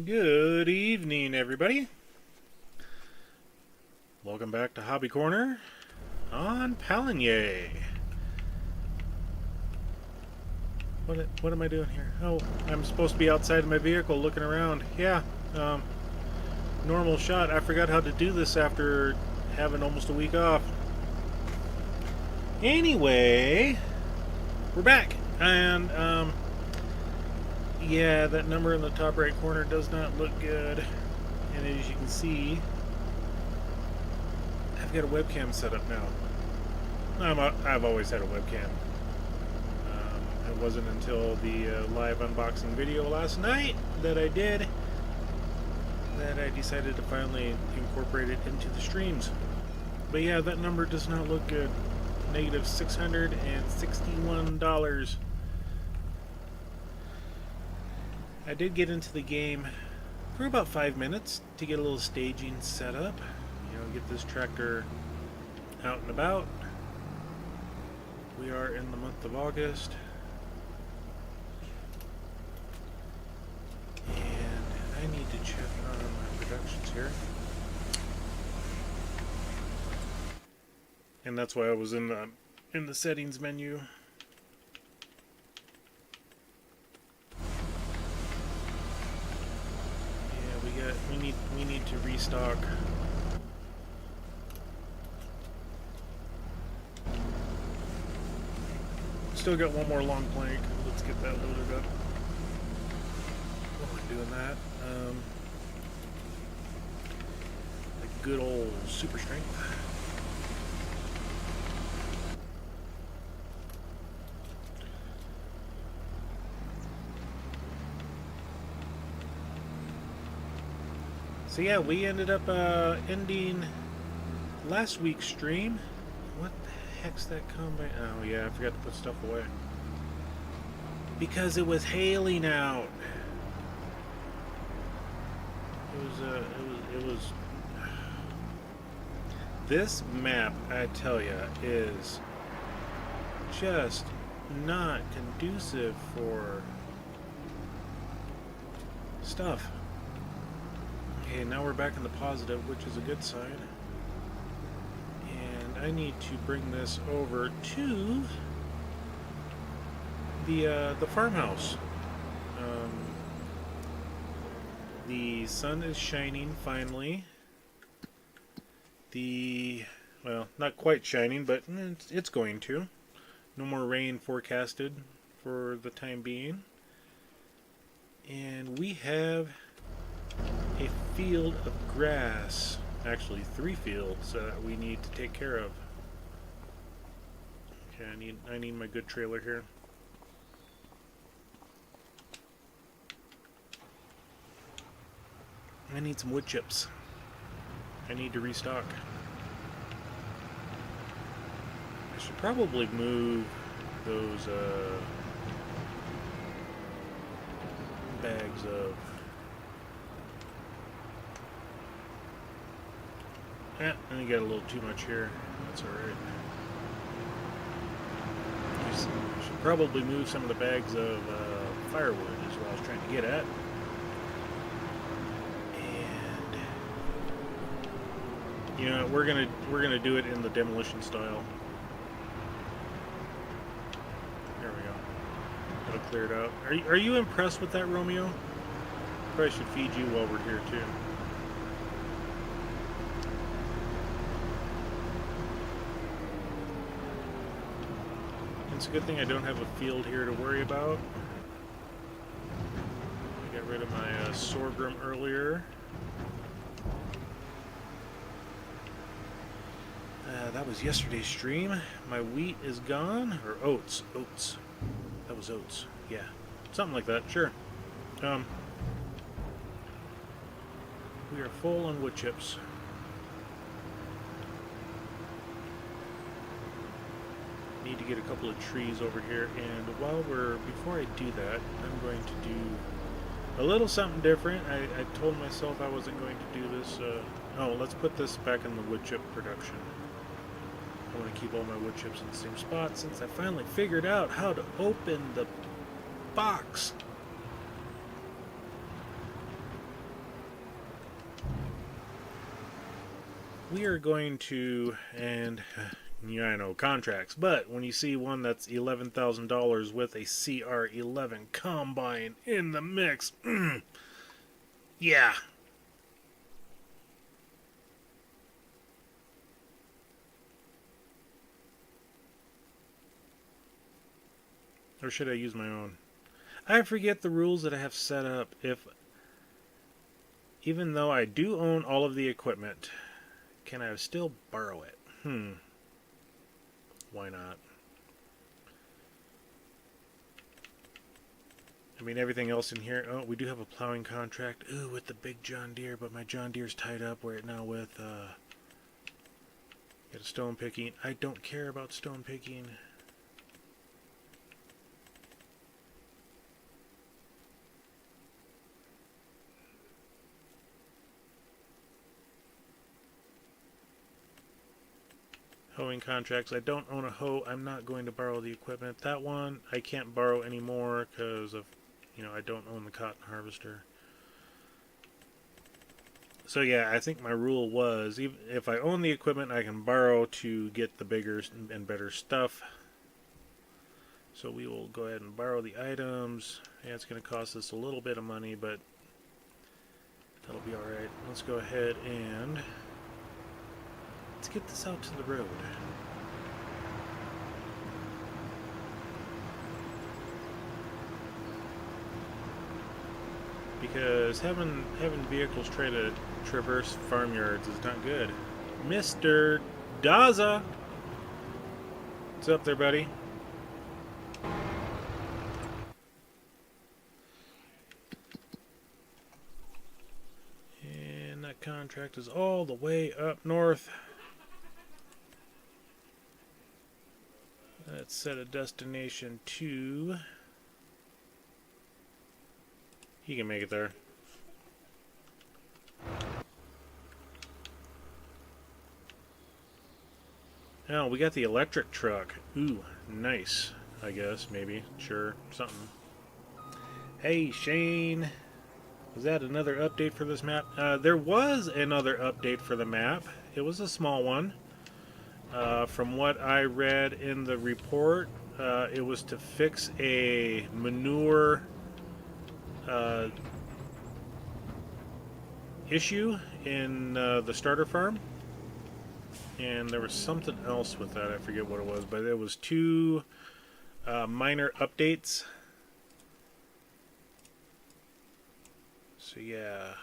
Good evening, everybody. Welcome back to Hobby Corner on Pallegney. What am I doing here? Oh, I'm supposed to be outside of my vehicle looking around. Yeah, normal shot. I forgot how to do this after having almost a week off. Anyway, we're back. And, yeah, that number in the top right corner does not look good. And as you can see, I've got a webcam set up now. I've always had a webcam. It wasn't until the live unboxing video last night that I did that I decided to finally incorporate it into the streams. But yeah, that number does not look good. Negative $661. I did get into the game for about 5 minutes to get a little staging set up. You know, get this tractor out and about. We are in the month of August. And I need to check on my productions here. And that's why I was in the settings menu. Yeah, we need to restock. Still got one more long plank. Let's get that loaded up. While we're doing that, a good old super strength. So yeah, we ended up ending last week's stream. What the heck's that combine? Oh yeah, I forgot to put stuff away because it was hailing out. It was. This map, I tell ya, is just not conducive for stuff. Okay, now we're back in the positive, which is a good sign. And I need to bring this over to the farmhouse. The sun is shining finally. Well, not quite shining, but it's going to. No more rain forecasted for the time being. And we have a field of grass, actually 3 fields that we need to take care of. Okay, I need my good trailer here. I need some wood chips. I need to restock. I should probably move those bags of I got a little too much here. That's alright. I should probably move some of the bags of firewood is what I was trying to get at. And you know, we're gonna do it in the demolition style. There we go. That'll clear it out. Are you impressed with that, Romeo? Probably should feed you while we're here too. It's a good thing I don't have a field here to worry about. I got rid of my sorghum earlier. That was yesterday's stream. My wheat is gone. Or oats. Oats. That was oats. Yeah. Something like that. Sure. We are full on wood chips. Need to get a couple of trees over here, and before I do that, I'm going to do a little something different. I told myself I wasn't going to do this. Let's put this back in the wood chip production. I want to keep all my wood chips in the same spot since I finally figured out how to open the box. we are going to, and yeah, I know contracts, but when you see one that's $11,000 with a CR11 combine in the mix, yeah. Or should I use my own? I forget the rules that I have set up. If, even though I do own all of the equipment, can I still borrow it? Why not? I mean, everything else in here. Oh, we do have a plowing contract. Ooh, with the big John Deere, but my John Deere's tied up right now with, get a stone picking. I don't care about stone picking. Hoeing contracts. I don't own a hoe. I'm not going to borrow the equipment. That one I can't borrow anymore because of, I don't own the cotton harvester. So yeah, I think my rule was, even if I own the equipment, I can borrow to get the bigger and better stuff. So we will go ahead and borrow the items. Yeah, it's going to cost us a little bit of money, but that'll be alright. Let's go ahead and let's get this out to the road. Because having vehicles try to traverse farmyards is not good. Mr. Daza! What's up there, buddy? And that contract is all the way up north. Let's set a destination to... He can make it there. Oh, we got the electric truck. Ooh, nice. I guess, maybe. Sure, something. Hey, Shane. Was that another update for this map? There was another update for the map. It was a small one. From what I read in the report, it was to fix a manure issue in the starter farm, and there was something else with that. I forget what it was, but it was two minor updates. So yeah,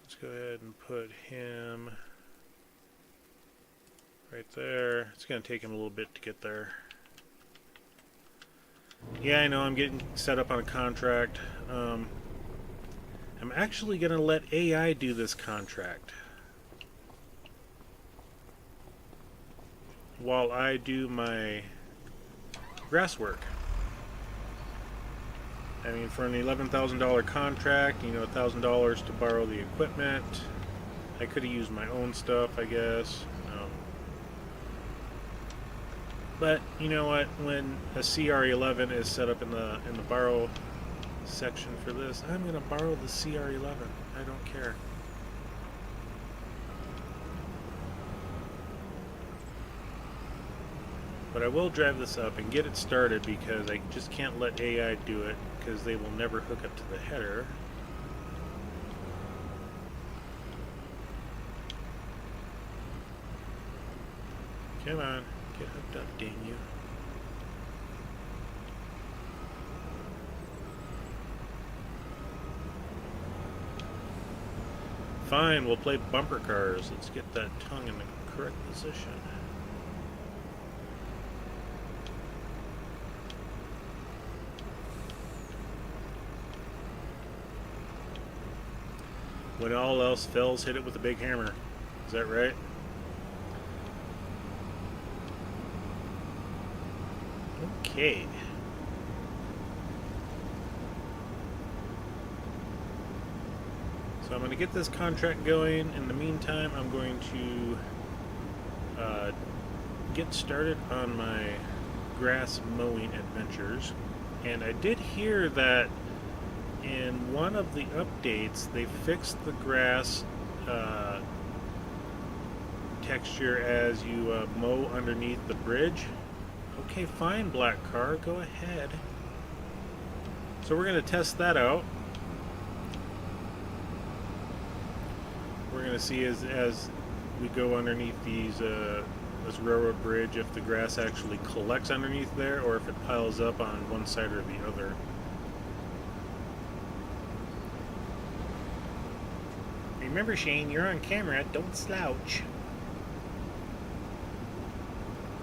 let's go ahead and put him right there. It's going to take him a little bit to get there. Yeah, I know, I'm getting set up on a contract. I'm actually going to let AI do this contract while I do my grass work. I mean, for an $11,000 contract, $1,000 to borrow the equipment. I could have used my own stuff, I guess. But you know what? When a CR11 is set up in the borrow section for this, I'm going to borrow the CR11. I don't care. But I will drive this up and get it started because I just can't let AI do it because they will never hook up to the header. Come on, get hooked up, dang you. Fine, we'll play bumper cars. Let's get that tongue in the correct position. When all else fails, hit it with a big hammer. Is that right? Okay. So I'm going to get this contract going. In the meantime, I'm going to get started on my grass mowing adventures. And I did hear that in one of the updates, they fixed the grass texture as you mow underneath the bridge. Okay, fine, black car, go ahead. So we're going to test that out. We're going to see as we go underneath this railroad bridge if the grass actually collects underneath there or if it piles up on one side or the other. Remember, Shane, you're on camera. Don't slouch.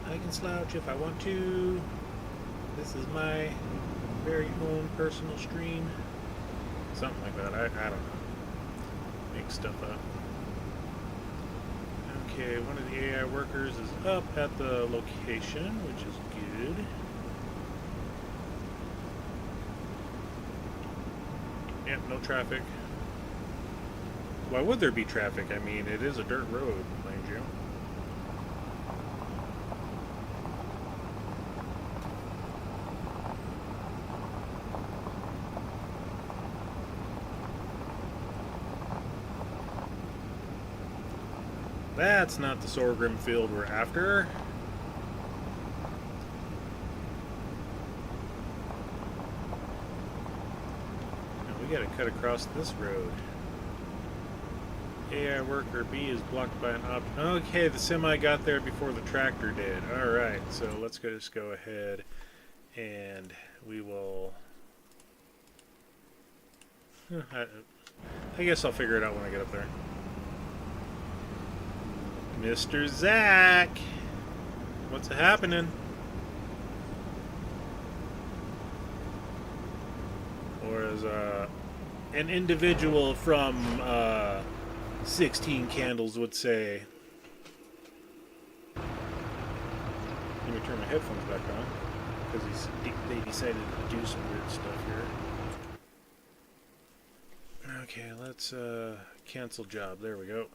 I can slouch if I want to. This is my very own personal stream. Something like that. I don't know. Make stuff up. Okay, one of the AI workers is up at the location, which is good. Yep, no traffic. Why would there be traffic? I mean, it is a dirt road, mind you. That's not the sorghum field we're after. Now we gotta cut across this road. AI worker B is blocked by an object. Okay, the semi got there before the tractor did. Alright, so let's just go ahead and we will... I guess I'll figure it out when I get up there. Mr. Zach! What's happening? Or as an individual from 16 Candles would say. Let me turn my headphones back on because they decided to do some weird stuff here. Okay, let's cancel job. There we go.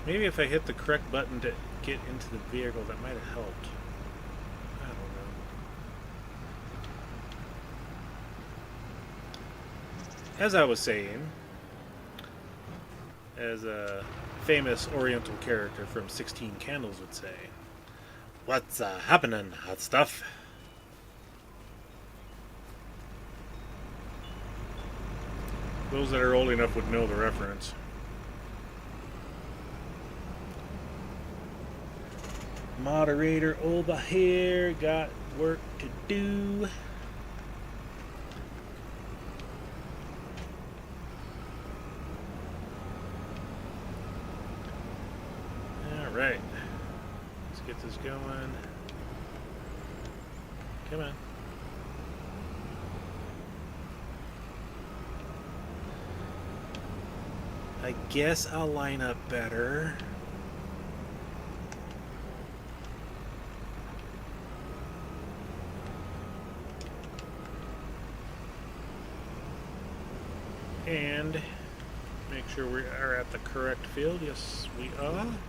Maybe if I hit the correct button to get into the vehicle, that might have helped. I don't know. As I was saying, as a famous Oriental character from 16 Candles would say, what's happening, hot stuff? Those that are old enough would know the reference. Moderator over here, got work to do. Alright, let's get this going. Come on. I guess I'll line up better. And make sure we are at the correct field. Yes, we are. And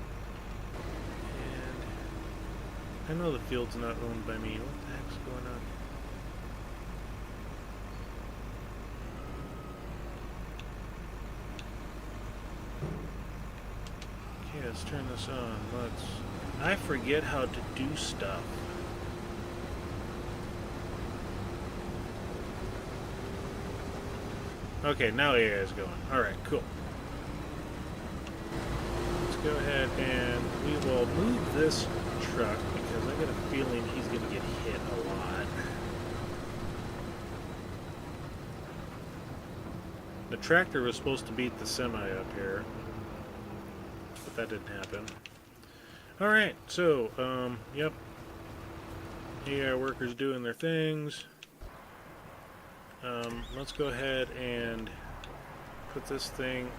I know the field's not owned by me. What the heck's going on? Okay, let's turn this on. I forget how to do stuff. Okay, now AI is going. Alright, cool. Let's go ahead and we will move this truck because I got a feeling he's going to get hit a lot. The tractor was supposed to beat the semi up here, but that didn't happen. Alright, so, yep. AI workers doing their things. Let's go ahead and put this thing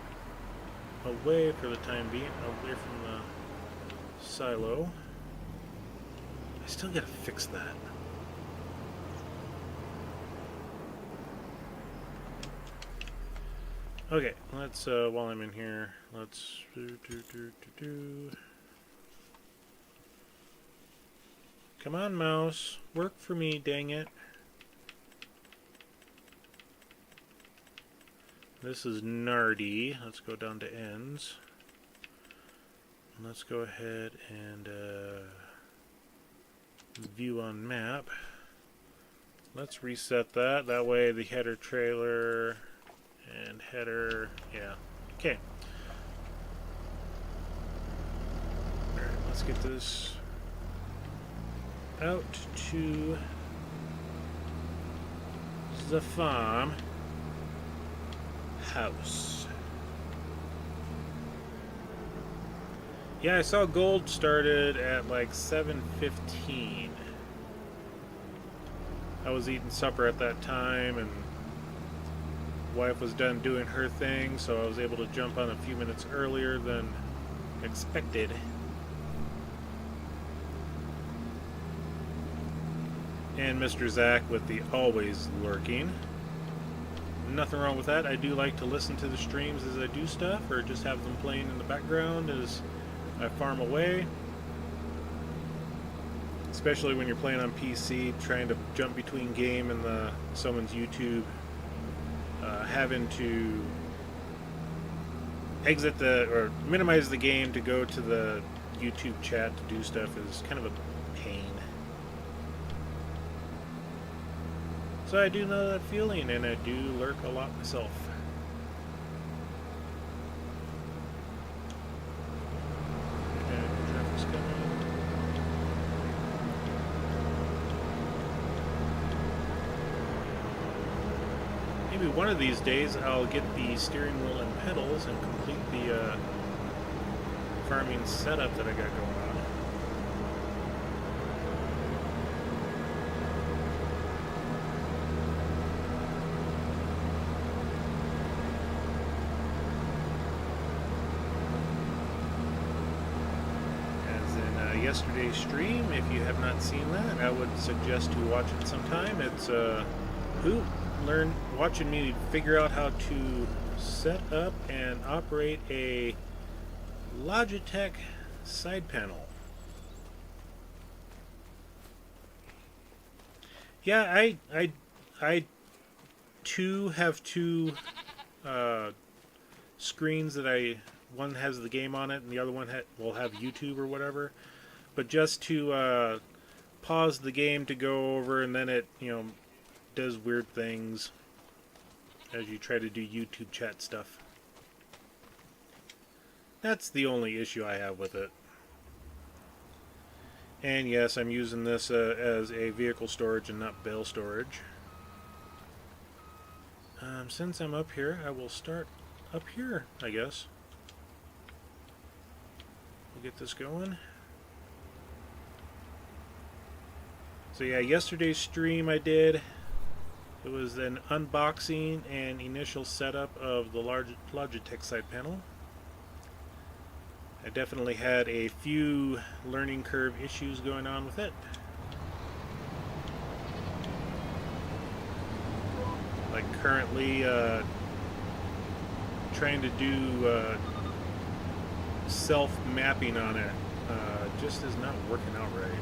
away for the time being, away from the silo. I still gotta fix that. Okay, let's, while I'm in here, let's Come on, mouse. Work for me, dang it. This is Nardi. Let's go down to ends. Let's go ahead and view on map. Let's reset that. That way the header, trailer, and header, yeah. Okay. Alright, let's get this out to the farm house. Yeah, I saw gold started at like 7:15. I was eating supper at that time, and wife was done doing her thing, so I was able to jump on a few minutes earlier than expected. And Mr. Zach with the always lurking. Nothing wrong with that. I do like to listen to the streams as I do stuff, or just have them playing in the background as I farm away. Especially when you're playing on PC, trying to jump between game and someone's YouTube. Having to exit or minimize the game to go to the YouTube chat to do stuff is kind of a pain. So I do know that feeling, and I do lurk a lot myself. Maybe one of these days I'll get the steering wheel and pedals and complete the farming setup that I got going on. As in yesterday's stream, if you have not seen that, I would suggest to watch it sometime. It's watching me figure out how to set up and operate a Logitech side panel. Yeah, I too have two screens that one has the game on it and the other one will have YouTube or whatever. But just to pause the game to go over, and then it, does weird things as you try to do YouTube chat stuff. That's the only issue I have with it. And yes, I'm using this as a vehicle storage and not bale storage. Since I'm up here, I will start up here, I guess. We'll get this going. So yeah, yesterday's stream I did. It was an unboxing and initial setup of the Logitech side panel. I definitely had a few learning curve issues going on with it. Like currently trying to do self-mapping on it just is not working out right.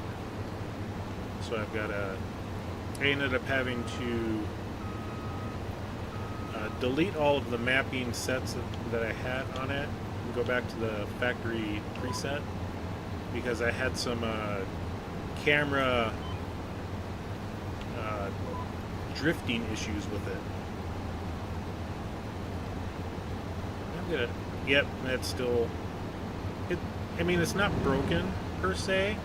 So I've got I ended up having to delete all of the mapping sets that I had on it and go back to the factory preset because I had some camera drifting issues with it. I'm gonna, yep, that's still, I mean, it's not broken per se,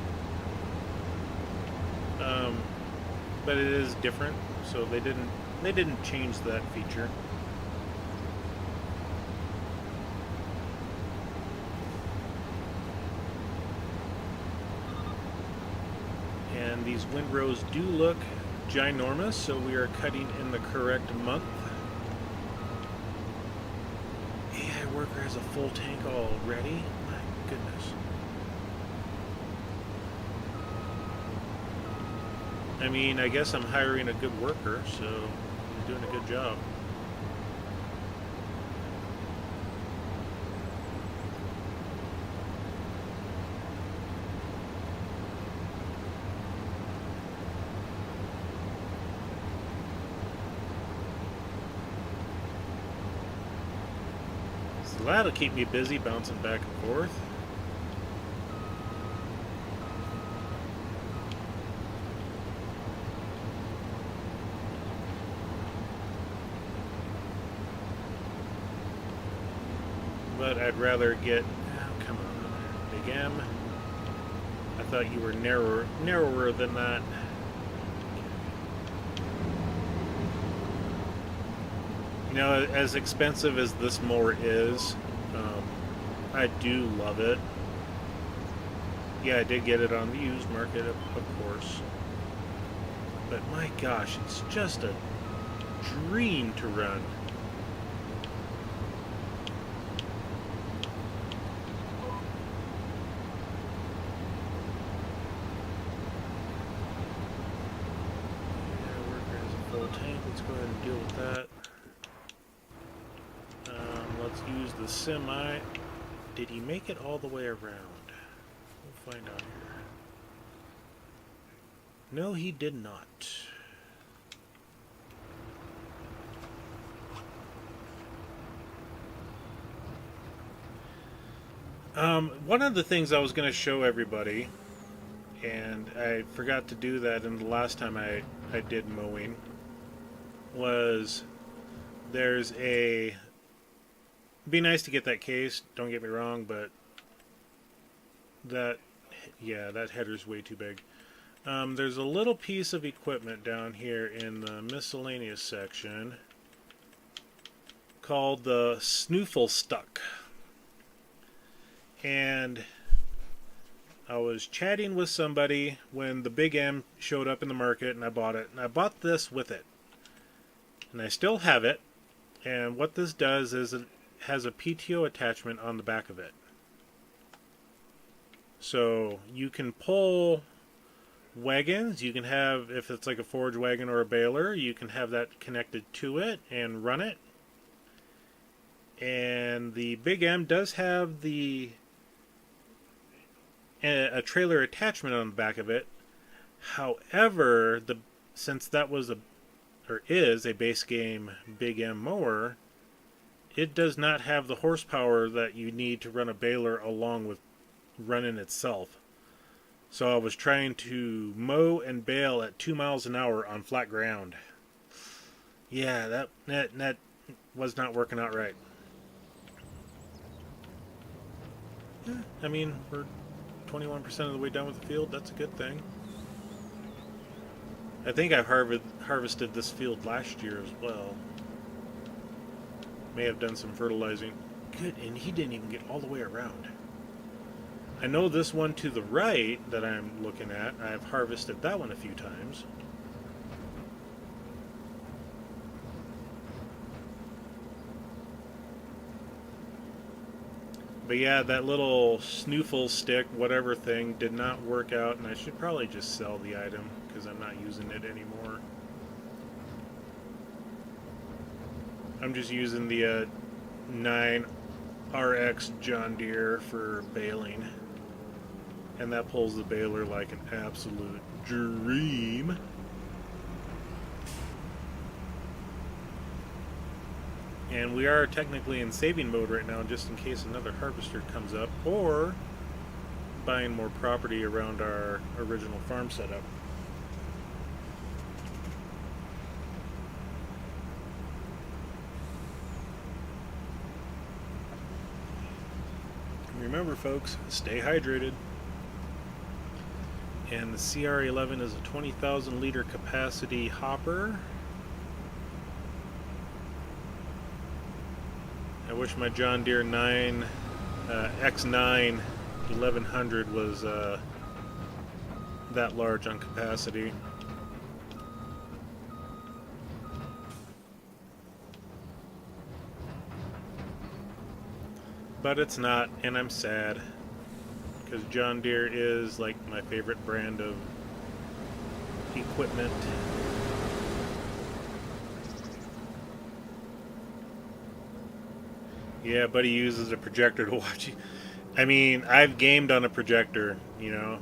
but it is different, so they didn't change that feature. And these windrows do look ginormous, so we are cutting in the correct month. AI worker has a full tank already? My goodness. I mean, I guess I'm hiring a good worker, so he's doing a good job. So that'll keep me busy bouncing back and forth. But I'd rather get... Oh, come on, Big M. I thought you were narrower than that. You know, as expensive as this mower is, I do love it. Yeah, I did get it on the used market, of course. But my gosh, it's just a dream to run. Yeah, worker has a full tank. Let's go ahead and deal with that. Let's use the semi. Did he make it all the way around? We'll find out here. No, he did not. One of the things I was going to show everybody, and I forgot to do that in the last time I did mowing, was there's a... It'd be nice to get that case, don't get me wrong, but that, yeah, that header's way too big. There's a little piece of equipment down here in the miscellaneous section called the Snoofle Stuck. And I was chatting with somebody when the Big M showed up in the market, and I bought it. And I bought this with it. And I still have it. And what this does is it has a PTO attachment on the back of it. So you can pull wagons. You can have, if it's like a forage wagon or a baler, you can have that connected to it and run it. And the Big M does have a trailer attachment on the back of it. However, since that was is a base game Big M mower, it does not have the horsepower that you need to run a baler along with running itself. So I was trying to mow and bale at 2 miles an hour on flat ground. Yeah, that was not working out right. Yeah, I mean, we're 21% of the way done with the field. That's a good thing. I think I've harvested this field last year as well. May have done some fertilizing. Good, and he didn't even get all the way around. I know this one to the right that I'm looking at, I've harvested that one a few times. But yeah, that little snoofle stick, whatever thing, did not work out, and I should probably just sell the item because I'm not using it anymore. I'm just using the 9RX John Deere for baling, and that pulls the baler like an absolute dream. And we are technically in saving mode right now, just in case another harvester comes up, or buying more property around our original farm setup. Remember, folks, stay hydrated. And the CR11 is a 20,000 liter capacity hopper. I wish my John Deere X9 1100 was that large on capacity. But it's not, and I'm sad, because John Deere is like my favorite brand of equipment. Yeah, but he uses a projector to watch you. I mean, I've gamed on a projector, you know.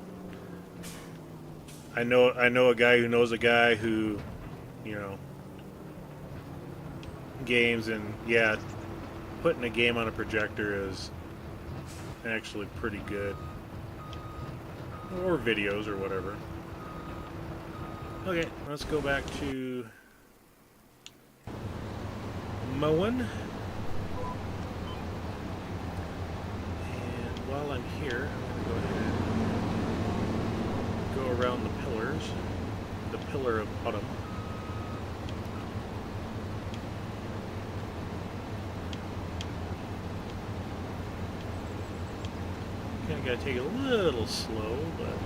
I know a guy who knows a guy who, you know, games, and yeah, putting a game on a projector is actually pretty good. Or videos or whatever. Okay, let's go back to mowing. And while I'm here, I'm going to go ahead and go around the pillars. The pillar of autumn. Kind of got to take it a little slow, but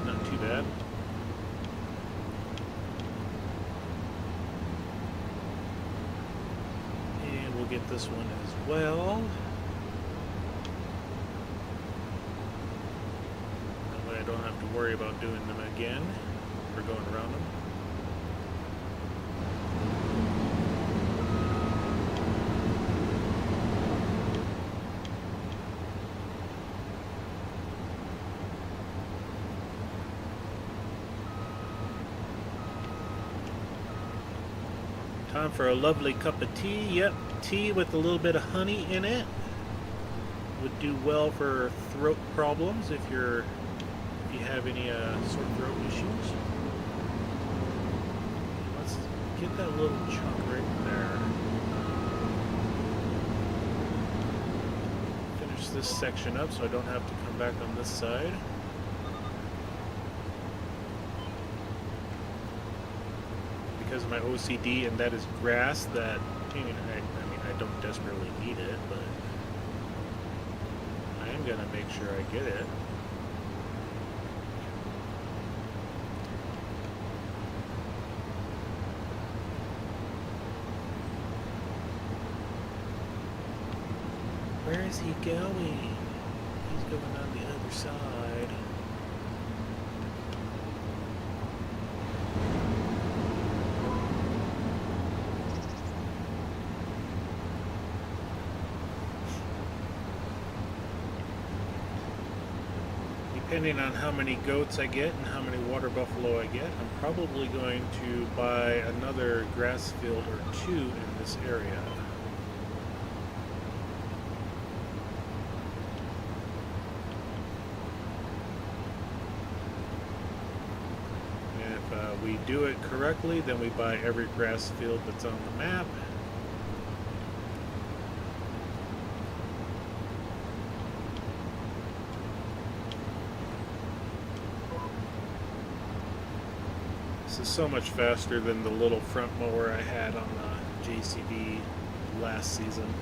not too bad. And we'll get this one as well. That way I don't have to worry about doing them again or going around them. Time for a lovely cup of tea. Yep, tea with a little bit of honey in it would do well for throat problems if you have any sore throat issues. Let's get that little chunk right there. Finish this section up so I don't have to come back on this side. Because of my OCD, and that is grass that, I mean, I don't desperately need it, but I am going to make sure I get it. Where is he going? He's going on the other side. Depending on how many goats I get and how many water buffalo I get, I'm probably going to buy another grass field or two in this area. And if we do it correctly, then we buy every grass field that's on the map. This is so much faster than the little front mower I had on the JCB last season.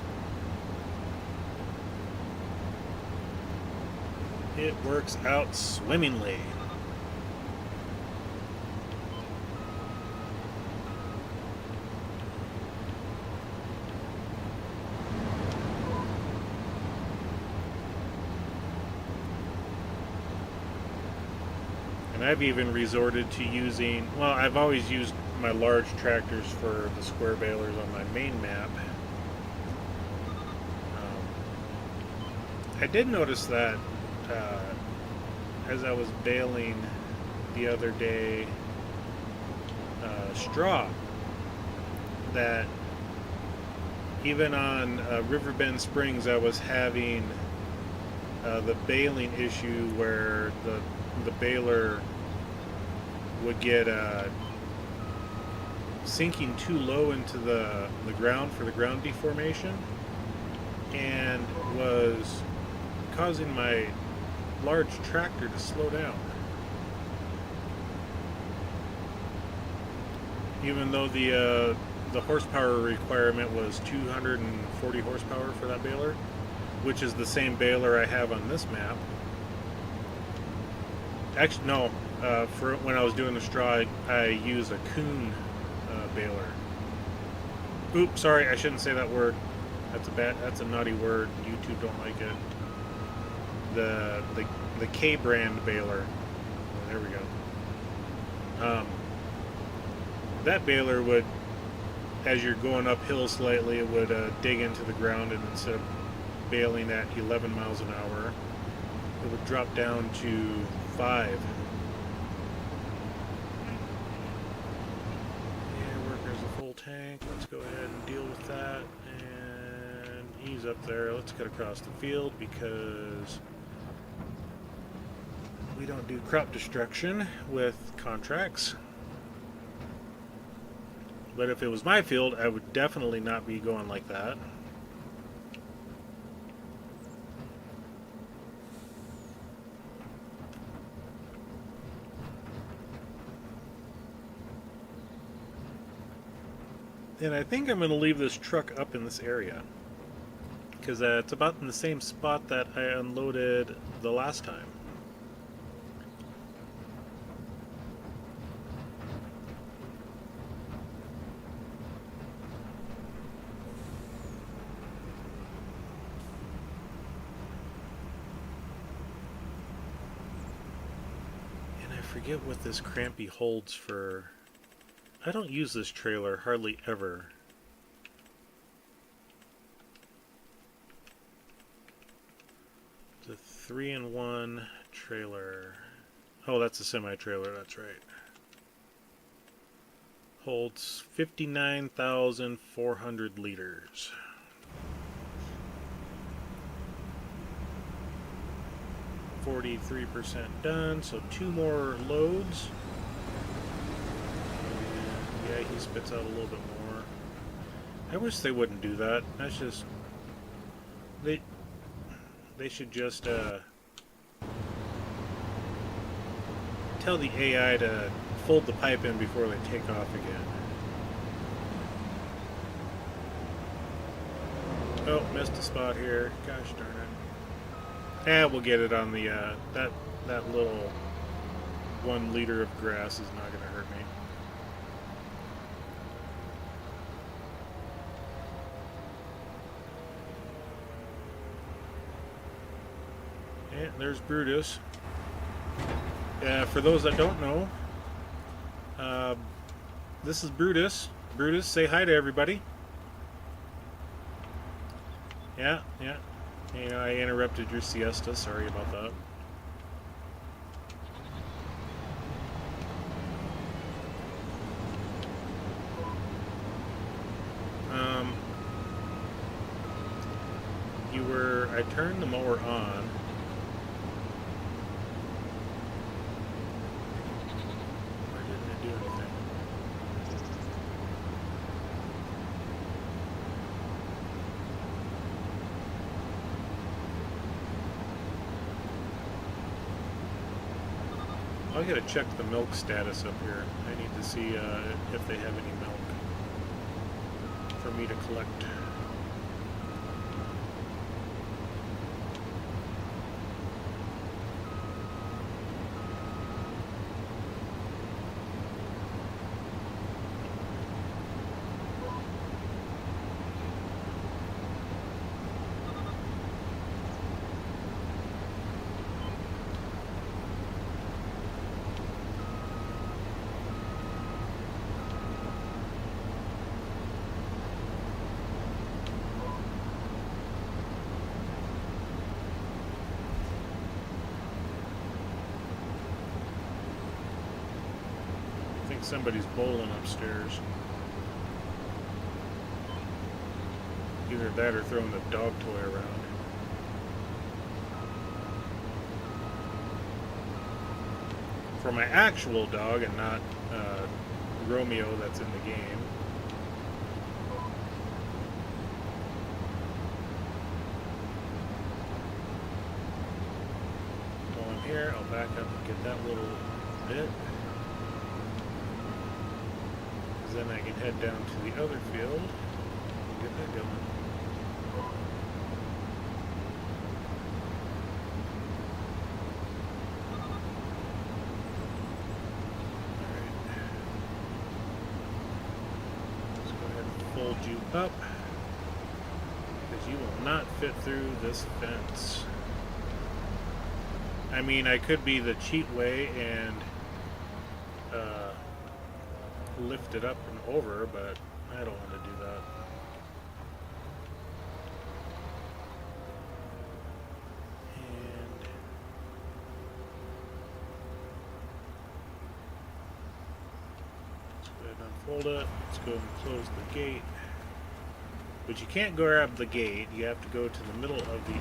It works out swimmingly. And I've even resorted to using, well, I've always used my large tractors for the square balers on my main map. I did notice that as I was baling the other day straw, that even on Riverbend Springs I was having the baling issue where the baler would get sinking too low into the ground for the ground deformation, and was causing my large tractor to slow down. Even though the horsepower requirement was 240 horsepower for that baler, which is the same baler I have on this map. Actually, no. For when I was doing the straw, I use a Kuhn baler. Oops, sorry, I shouldn't say that word. That's a naughty word. YouTube don't like it. The K brand baler. Oh, there we go. That baler would, as you're going uphill slightly, it would dig into the ground, and instead of baling at 11 miles an hour, it would drop down to 5. Yeah, workers a full tank. Let's go ahead and deal with He's up there. Let's cut across the field because we don't do crop destruction with contracts. But if it was my field, I would definitely not be going like that. And I think I'm going to leave this truck up in this area, because it's about in the same spot that I unloaded the last time. And I forget what this crampy holds for. I don't use this trailer hardly ever. It's a 3-in-1 trailer. Oh, that's a semi-trailer, that's right. Holds 59,400 liters. %done, so 2 more loads. Yeah, he spits out a little bit more. I wish they wouldn't do that. That's just... They should just tell the AI to fold the pipe in before they take off again. Oh, missed a spot here. Gosh darn it. Eh, we'll get it on the, that little 1 liter of grass is not going to hurt me. And there's Brutus. For those that don't know, this is Brutus. Brutus, say hi to everybody. Yeah. You know, I interrupted your siesta. Sorry about that. I turned the mower on. Why didn't it do anything? I gotta check the milk status up here. I need to see if they have any milk for me to collect. Somebody's bowling upstairs. Either that or throwing a dog toy around. For my actual dog and not Romeo that's in the game. While I'm here, I'll back up and get that little bit. Then I can head down to the other field and get that going. Alright. Let's go ahead and fold you up, because you will not fit through this fence. I mean, I could be the cheat way and lift it up and over, but I don't want to do that. And let's go ahead and unfold it. Let's go and close the gate. But you can't go grab the gate. You have to go to the middle of the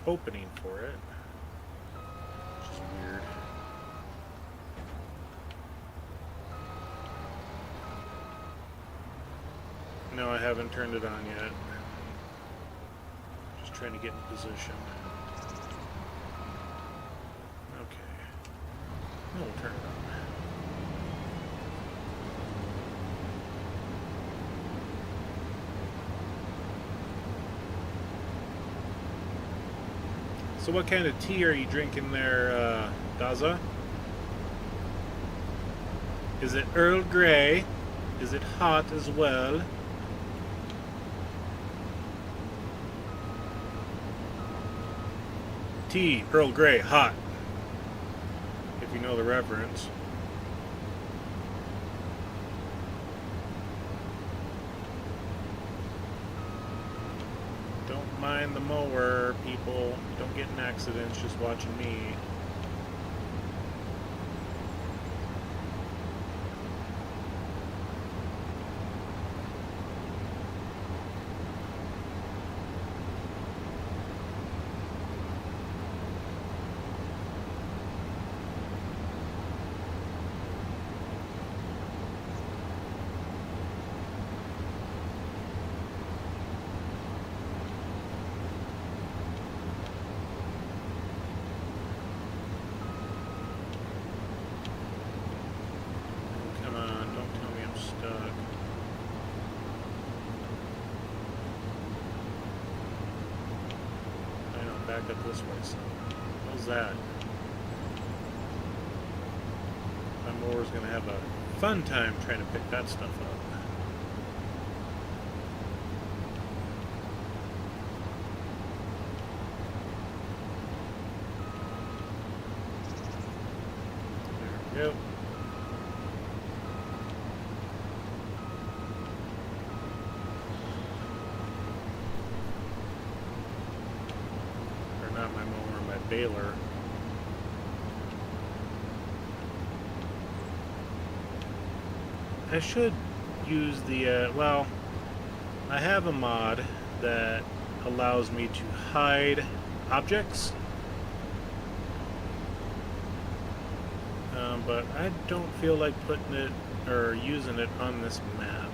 opening for it. Which is weird. No, I haven't turned it on yet. Just trying to get in position. Okay. No, we'll turn it on. So what kind of tea are you drinking there, Daza? Is it Earl Grey? Is it hot as well? Tea, Earl Grey, hot. If you know the reference. Don't mind the mower, people. Don't get in accidents just watching me. Back up this way, so how's that? My mower's gonna have a fun time trying to pick that stuff up. There we go. Not my mower, my baler. I should use the, well, I have a mod that allows me to hide objects. But I don't feel like putting it or using it on this map.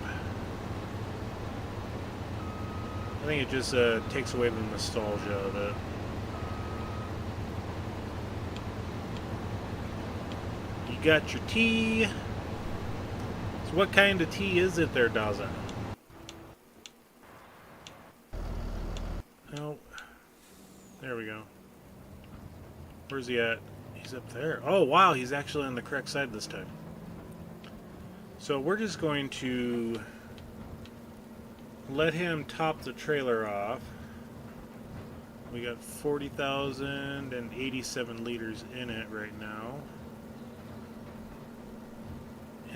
I think it just takes away the nostalgia of it. You got your tea. So what kind of tea is it there, Daza? Oh, there we go. Where's he at? He's up there. Oh, wow, he's actually on the correct side this time. So we're just going to let him top the trailer off. We got 40,087 liters in it right now.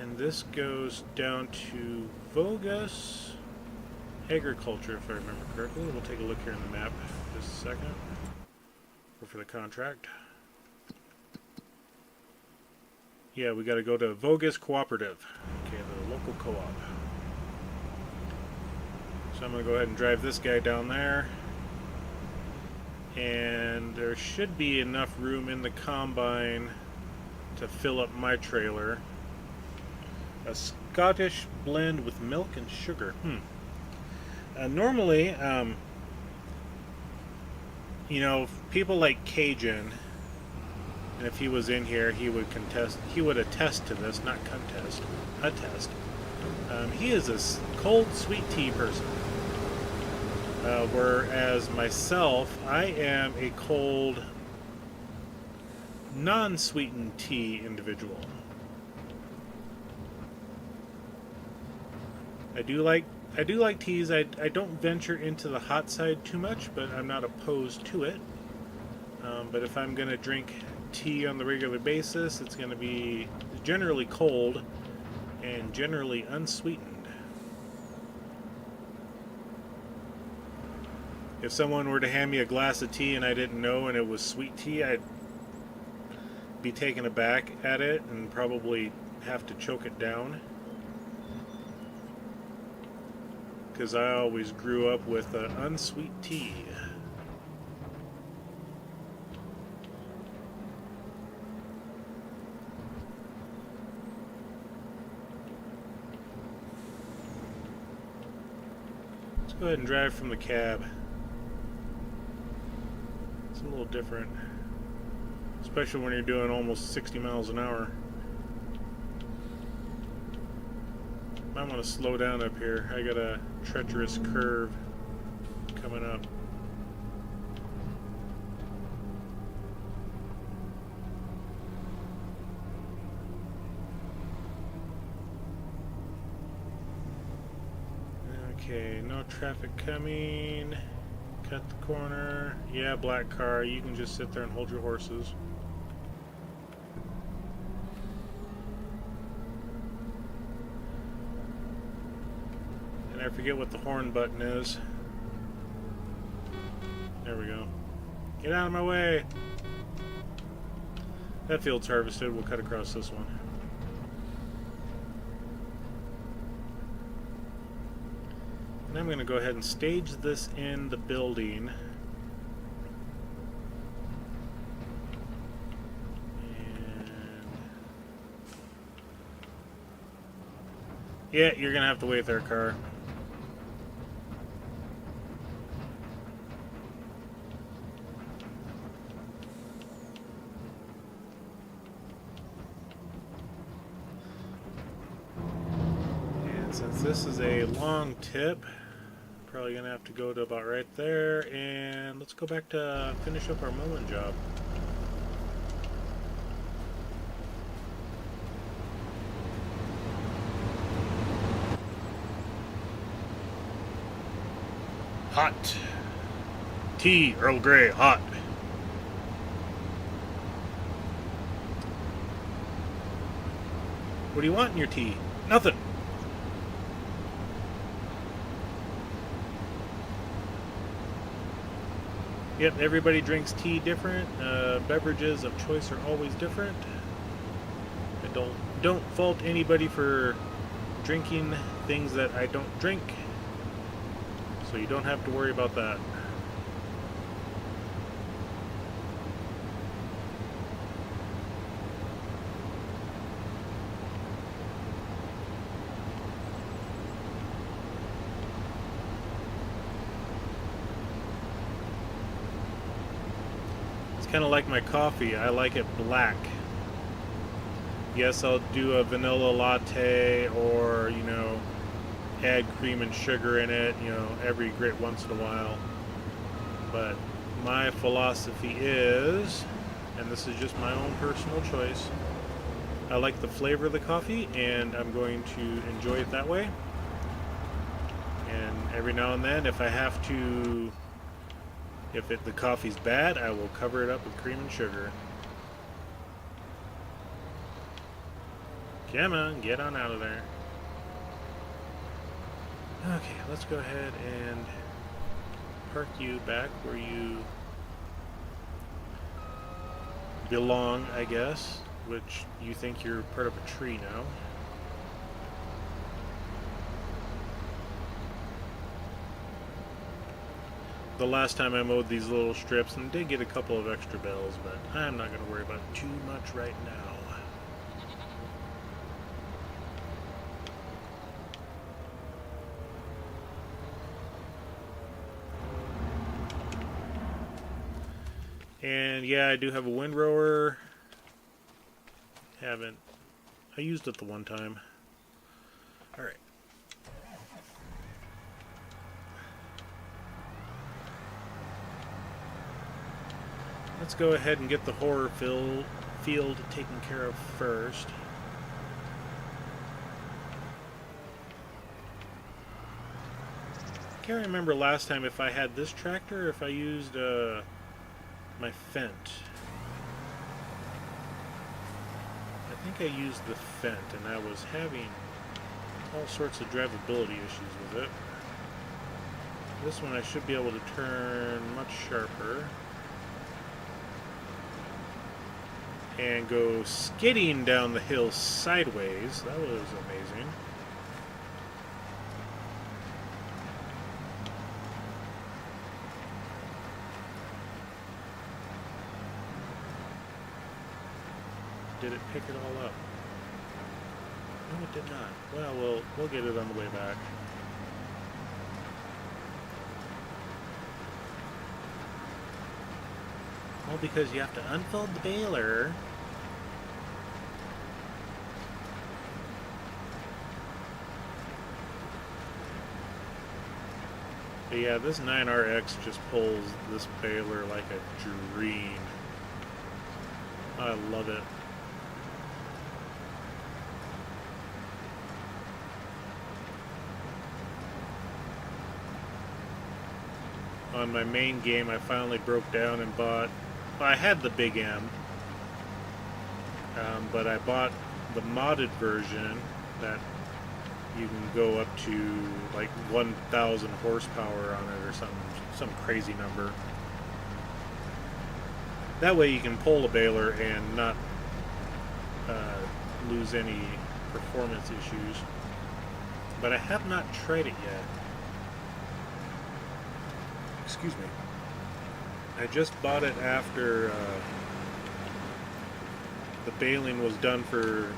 And this goes down to Vogus Agriculture, if I remember correctly. We'll take a look here on the map in just a second. Go for the contract. Yeah, we got to go to Vogus Cooperative. Okay, the local co-op. So I'm going to go ahead and drive this guy down there. And there should be enough room in the combine to fill up my trailer. A Scottish blend with milk and sugar. Normally, you know, people like Cajun, and if he was in here, he would attest to this, not contest, attest. He is a cold sweet tea person. Whereas myself, I am a cold, non-sweetened tea individual. I do like teas. I don't venture into the hot side too much, but I'm not opposed to it. But if I'm going to drink tea on the regular basis, it's going to be generally cold and generally unsweetened. If someone were to hand me a glass of tea and I didn't know and it was sweet tea, I'd be taken aback at it and probably have to choke it down. because I always grew up with unsweet tea. Let's go ahead and drive from the cab. It's a little different, especially when you're doing almost 60 miles an hour. I want to slow down up here. I got a treacherous curve coming up. Okay, no traffic coming. Cut the corner. Yeah, black car. You can just sit there and hold your horses. And I forget what the horn button is. There we go. Get out of my way! That field's harvested. We'll cut across this one. And I'm going to go ahead and stage this in the building. And yeah, you're going to have to wait there, car. And since this is a long tip, probably gonna have to go to about right there, and let's go back to finish up our mowing job. Hot tea, Earl Grey, hot. What do you want in your tea? Nothing. Yep, everybody drinks tea different. Beverages of choice are always different. I don't fault anybody for drinking things that I don't drink, so you don't have to worry about that. Kind of like my coffee. I like it black. Yes, I'll do a vanilla latte, or add cream and sugar in it, every great once in a while. But my philosophy is, and this is just my own personal choice, I like the flavor of the coffee, and I'm going to enjoy it that way. And every now and then, if I have to, if the coffee's bad, I will cover it up with cream and sugar. Come on, get on out of there. Okay, let's go ahead and park you back where you belong, I guess, which you think you're part of a tree now. The last time I mowed these little strips, and did get a couple of extra bells, but I'm not going to worry about it too much right now. And yeah, I do have a windrower. I used it the one time. Alright. Let's go ahead and get the horror field taken care of first. I can't remember last time if I had this tractor or if I used my Fent. I think I used the Fent, and I was having all sorts of drivability issues with it. This one I should be able to turn much sharper and go skidding down the hill sideways. That was amazing. did it pick it all up? No, it did not. Well, we'll get it on the way back. Well, because you have to unfold the baler. But yeah, this 9RX just pulls this baler like a dream. I love it. On my main game, I finally broke down and bought... Well, I had the Big M, but I bought the modded version that you can go up to like 1,000 horsepower on it or some crazy number. That way you can pull a baler and not lose any performance issues. But I have not tried it yet. Excuse me. I just bought it after the baling was done for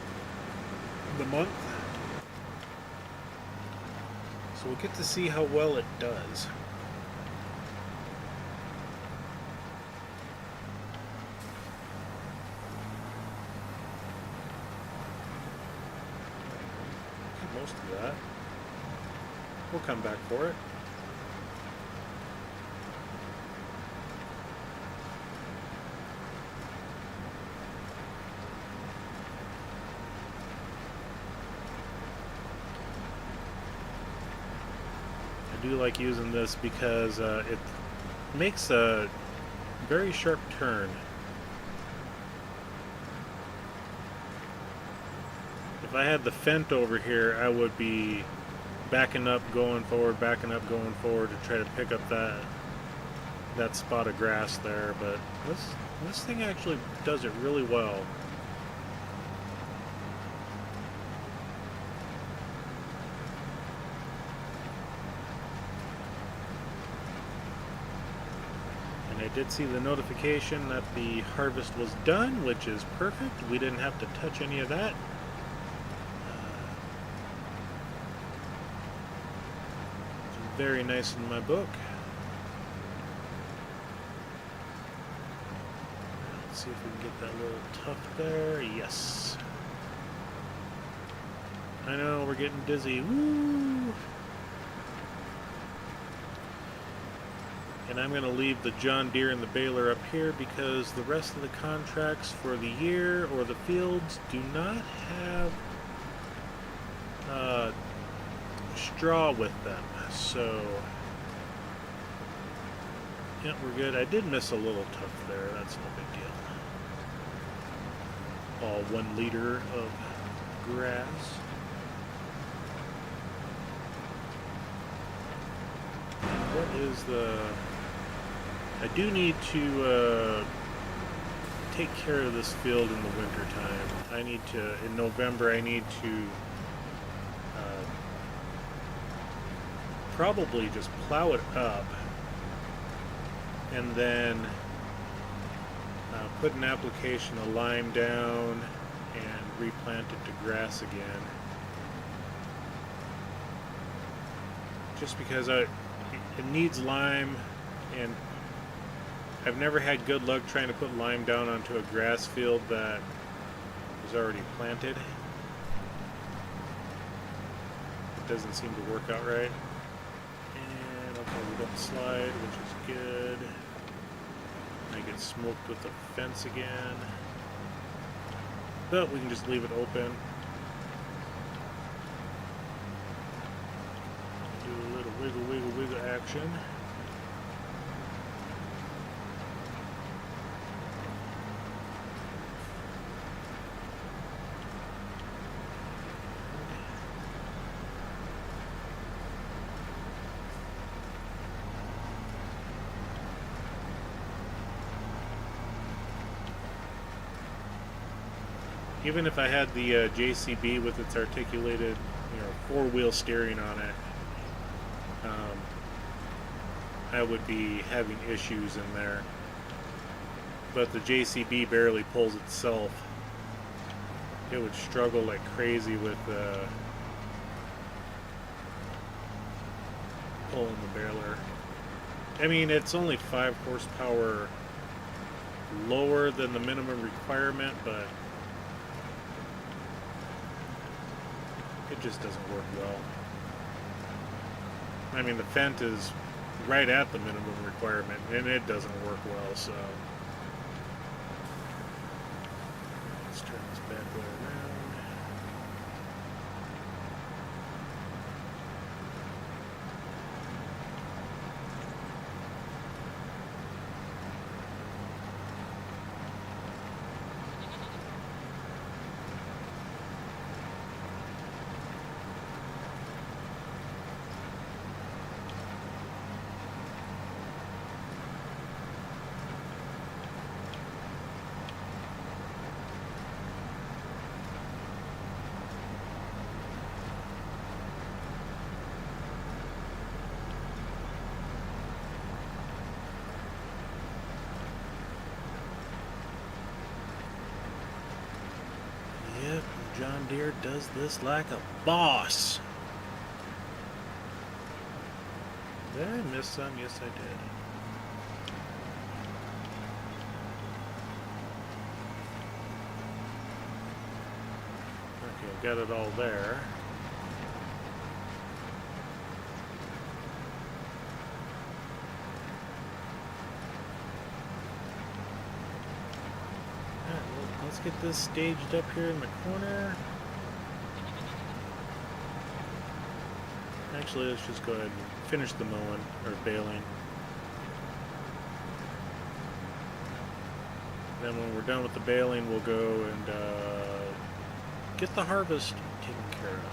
the month. So we'll get to see how well it does. Get most of that. We'll come back for it. I do like using this because it makes a very sharp turn. If I had the Fent over here, I would be backing up, going forward, backing up, going forward to try to pick up that spot of grass there. But this thing actually does it really well. I did see the notification that the harvest was done, which is perfect. We didn't have to touch any of that. It's very nice in my book. Let's see if we can get that little tuft there. Yes. I know, we're getting dizzy. Woo! And I'm going to leave the John Deere and the baler up here because the rest of the contracts for the year or the fields do not have straw with them. So, yeah, we're good. I did miss a little tuft there. That's no big deal. All 1 liter of grass. And what is the... I do need to take care of this field in the winter time. I need to, in November, I need to probably just plow it up and then put an application of lime down and replant it to grass again. Just because it needs lime, and I've never had good luck trying to put lime down onto a grass field that was already planted. It doesn't seem to work out right. And okay, we don't slide, which is good. I get smoked with the fence again. But we can just leave it open. Do a little wiggle, wiggle, wiggle action. Even if I had the JCB with its articulated, 4-wheel steering on it, I would be having issues in there. But the JCB barely pulls itself. it would struggle like crazy with pulling the baler. I mean, it's only 5 horsepower lower than the minimum requirement, but it just doesn't work well. I mean, the Fendt is right at the minimum requirement, and it doesn't work well, so let's turn this bad boy around. Yep, John Deere does this like a boss. Did I miss some? Yes, I did. Okay, got it all there. Alright, well, let's get this staged up here in the corner. Actually, let's just go ahead and finish the mowing, or baling. Then when we're done with the baling, we'll go and get the harvest taken care of.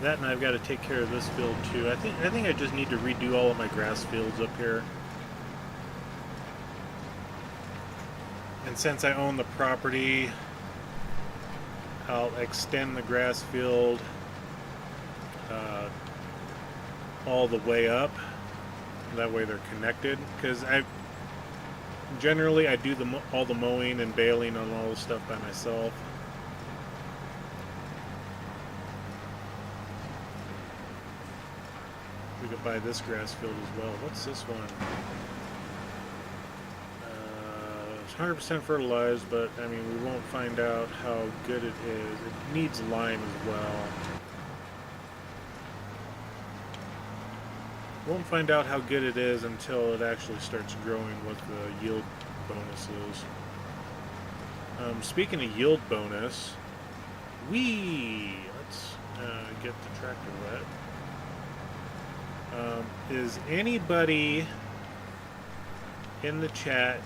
That, and I've got to take care of this field too. I think I just need to redo all of my grass fields up here. And since I own the property, I'll extend the grass field all the way up. That way they're connected. Because generally I do all the mowing and baling on all the stuff by myself. We could buy this grass field as well. What's this one? It's 100% fertilized, but I mean, we won't find out how good it is. It needs lime as well. Won't find out how good it is until it actually starts growing with the yield bonuses. Speaking of yield bonus, let's get the tractor wet. Is anybody in the chat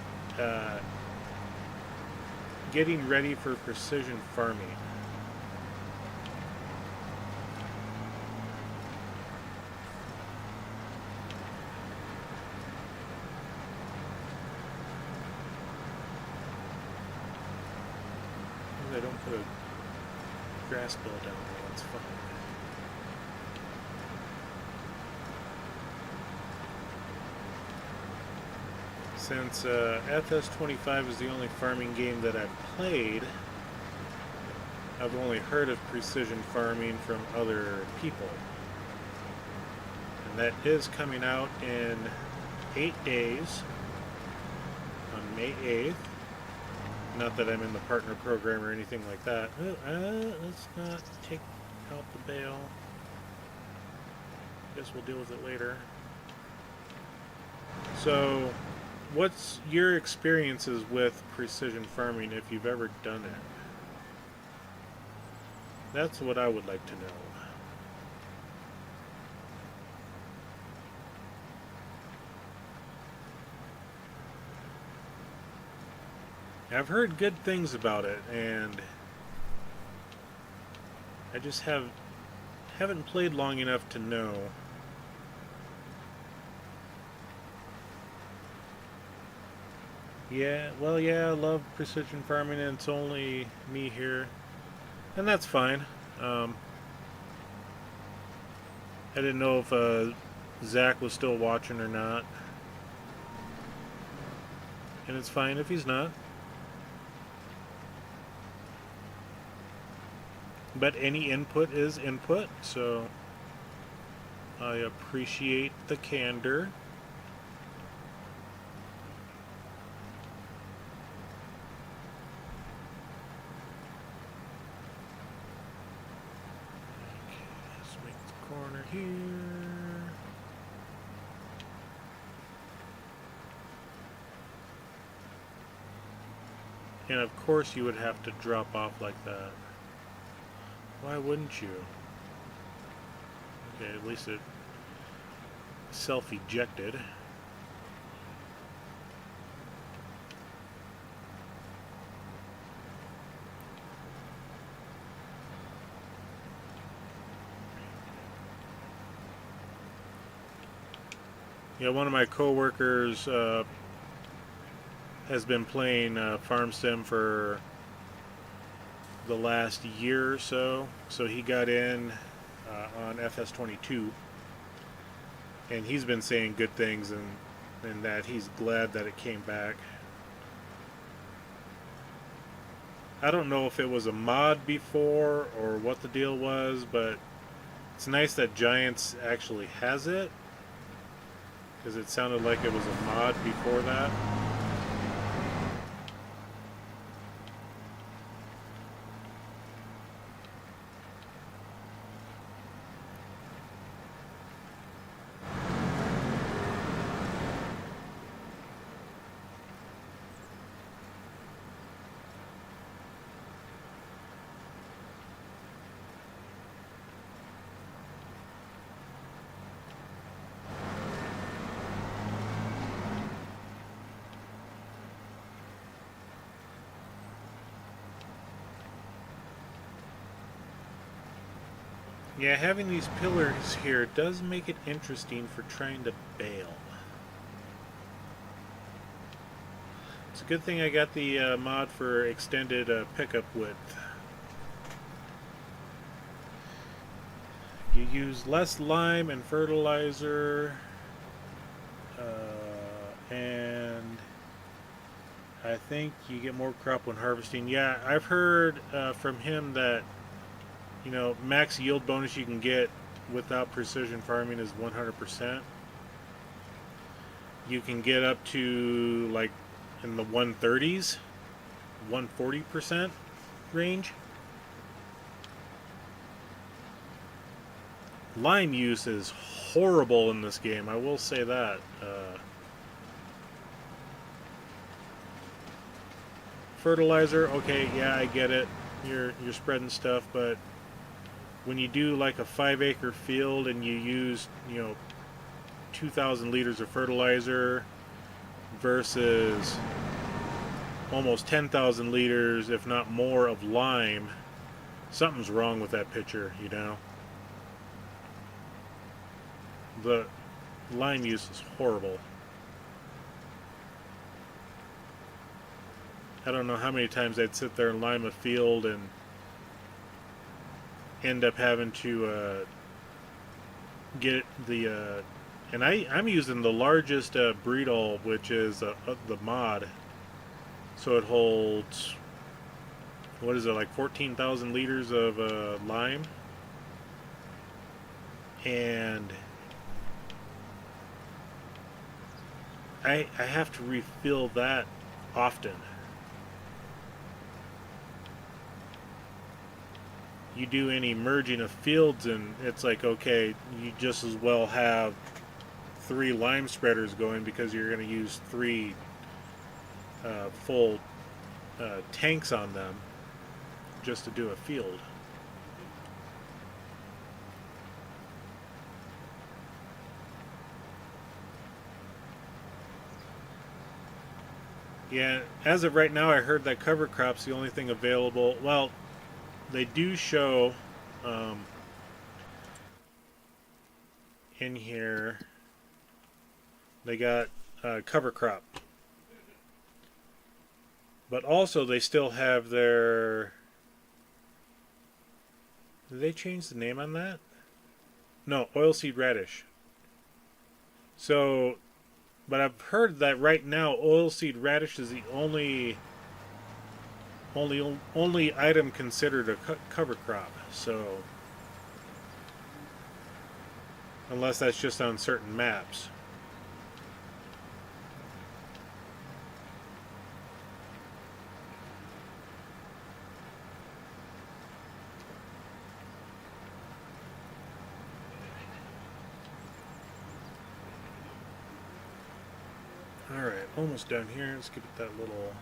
getting ready for precision farming? I don't put a grass bill down there, that's fine. Since FS25 is the only farming game that I've played, I've only heard of precision farming from other people. And that is coming out in 8 days, on May 8th. Not that I'm in the partner program or anything like that. Let's not take out the bale. Guess we'll deal with it later. So, what's your experiences with precision farming if you've ever done it? That's what I would like to know. I've heard good things about it, and I just haven't played long enough to know. Yeah, well, yeah, I love precision farming, and it's only me here, and that's fine. Um, I didn't know if Zach was still watching or not, and it's fine if he's not. But any input is input, so I appreciate the candor. Okay, let's make the corner here. And of course you would have to drop off like that. Why wouldn't you? Okay, at least it self-ejected. Yeah, one of my coworkers has been playing Farm Sim for the last year or so. So he got in on FS22, and he's been saying good things, and that he's glad that it came back. I don't know if it was a mod before or what the deal was, but it's nice that Giants actually has it, because it sounded like it was a mod before that. Yeah, having these pillars here does make it interesting for trying to bale. It's a good thing I got the mod for extended pickup width. You use less lime and fertilizer, and I think you get more crop when harvesting. Yeah, I've heard from him that, you know, max yield bonus you can get without precision farming is 100%. You can get up to like in the 130s, 140% range. Lime use is horrible in this game, I will say that. Fertilizer, okay, yeah, I get it. You're spreading stuff, but when you do like a 5-acre field and you use, you know, 2,000 liters of fertilizer versus almost 10,000 liters, if not more, of lime, something's wrong with that picture, you know. The lime use is horrible. I don't know how many times I'd sit there and lime a field and end up having to get the and I'm using the largest breedall, which is the mod, so it holds, what is it, like 14,000 liters of lime, and I have to refill that often. You do any merging of fields and it's like, okay, you just as well have 3 lime spreaders going, because you're going to use 3 full tanks on them just to do a field. Yeah, as of right now, I heard that cover crop's the only thing available. Well, they do show In here, they got cover crop, but also they still have their. Did they change the name on that? No, oilseed radish. So, but I've heard that right now oilseed radish is the only item considered a cover crop. So, unless that's just on certain maps. Alright, almost done here. Let's get that little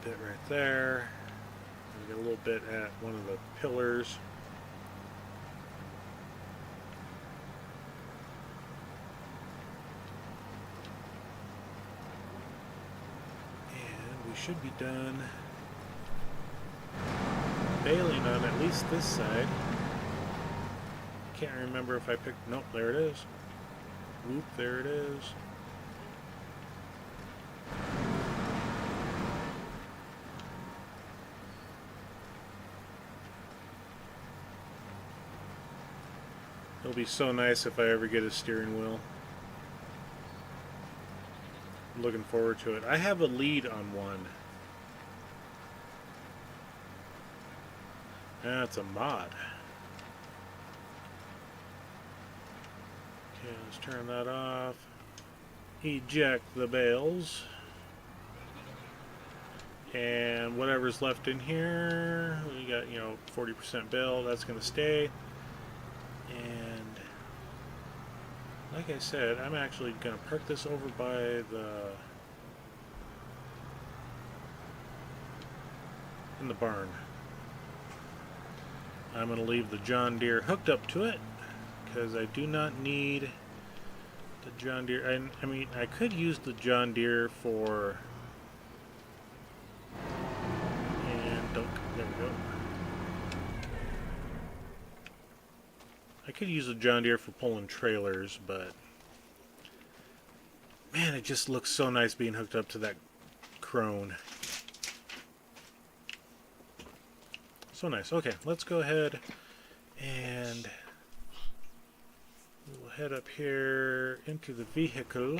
bit right there. We get a little bit at one of the pillars. And we should be done bailing on at least this side. Can't remember if I picked... Nope, there it is. Whoop, there it is. It'll be so nice if I ever get a steering wheel. I'm looking forward to it. I have a lead on one. That's a mod. Okay, let's turn that off. Eject the bales. And whatever's left in here, we got, 40% bale, that's going to stay. And like I said, I'm actually going to park this over by in the barn. I'm going to leave the John Deere hooked up to it because I do not need the John Deere. I mean, I could use the John Deere for... And don't... There we go. I could use the John Deere for pulling trailers, but... Man, it just looks so nice being hooked up to that crone. So nice. Okay, let's go ahead and we'll head up here into the vehicle.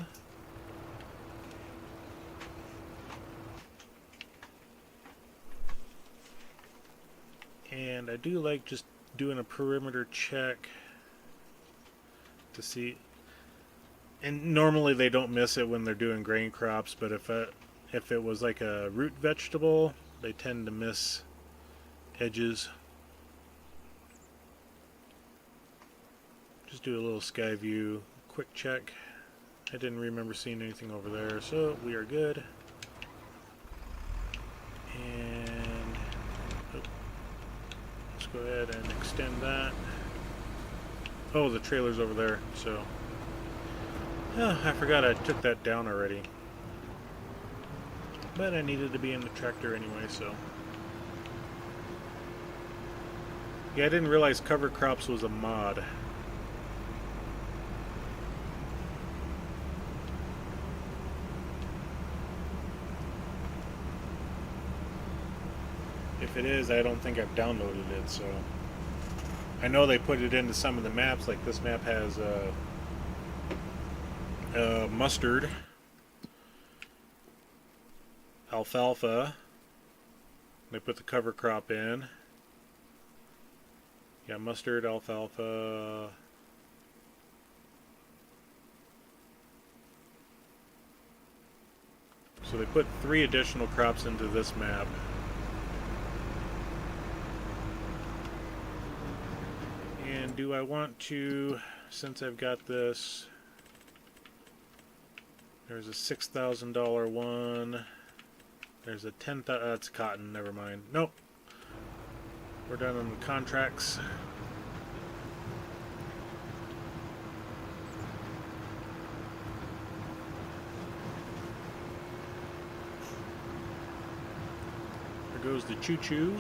And I do like just doing a perimeter check to see. And normally they don't miss it when they're doing grain crops, but if it was like a root vegetable, they tend to miss edges. Just do a little sky view, quick check. I didn't remember seeing anything over there, so we are good. And let's go ahead and extend that. Oh, the trailer's over there, so... Oh, I forgot I took that down already. But I needed to be in the tractor anyway, so... Yeah, I didn't realize cover crops was a mod. If it is, I don't think I've downloaded it, so... I know they put it into some of the maps, like this map has mustard, alfalfa, they put the cover crop in. Yeah, mustard, alfalfa. So they put 3 additional crops into this map. And do I want to, since I've got this, there's a $6,000 one. There's a $10,000, that's cotton, never mind. Nope. We're done on the contracts. There goes the choo-choo.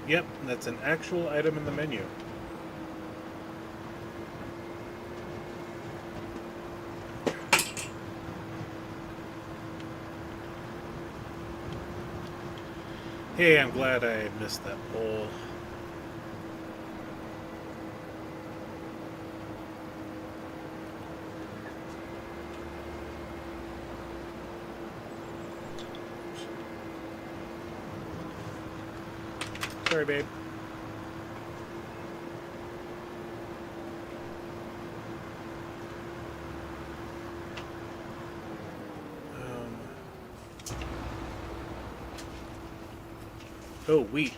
Yep, that's an actual item in the menu. Hey, I'm glad I missed that poll. Sorry, babe. Oh, wheat.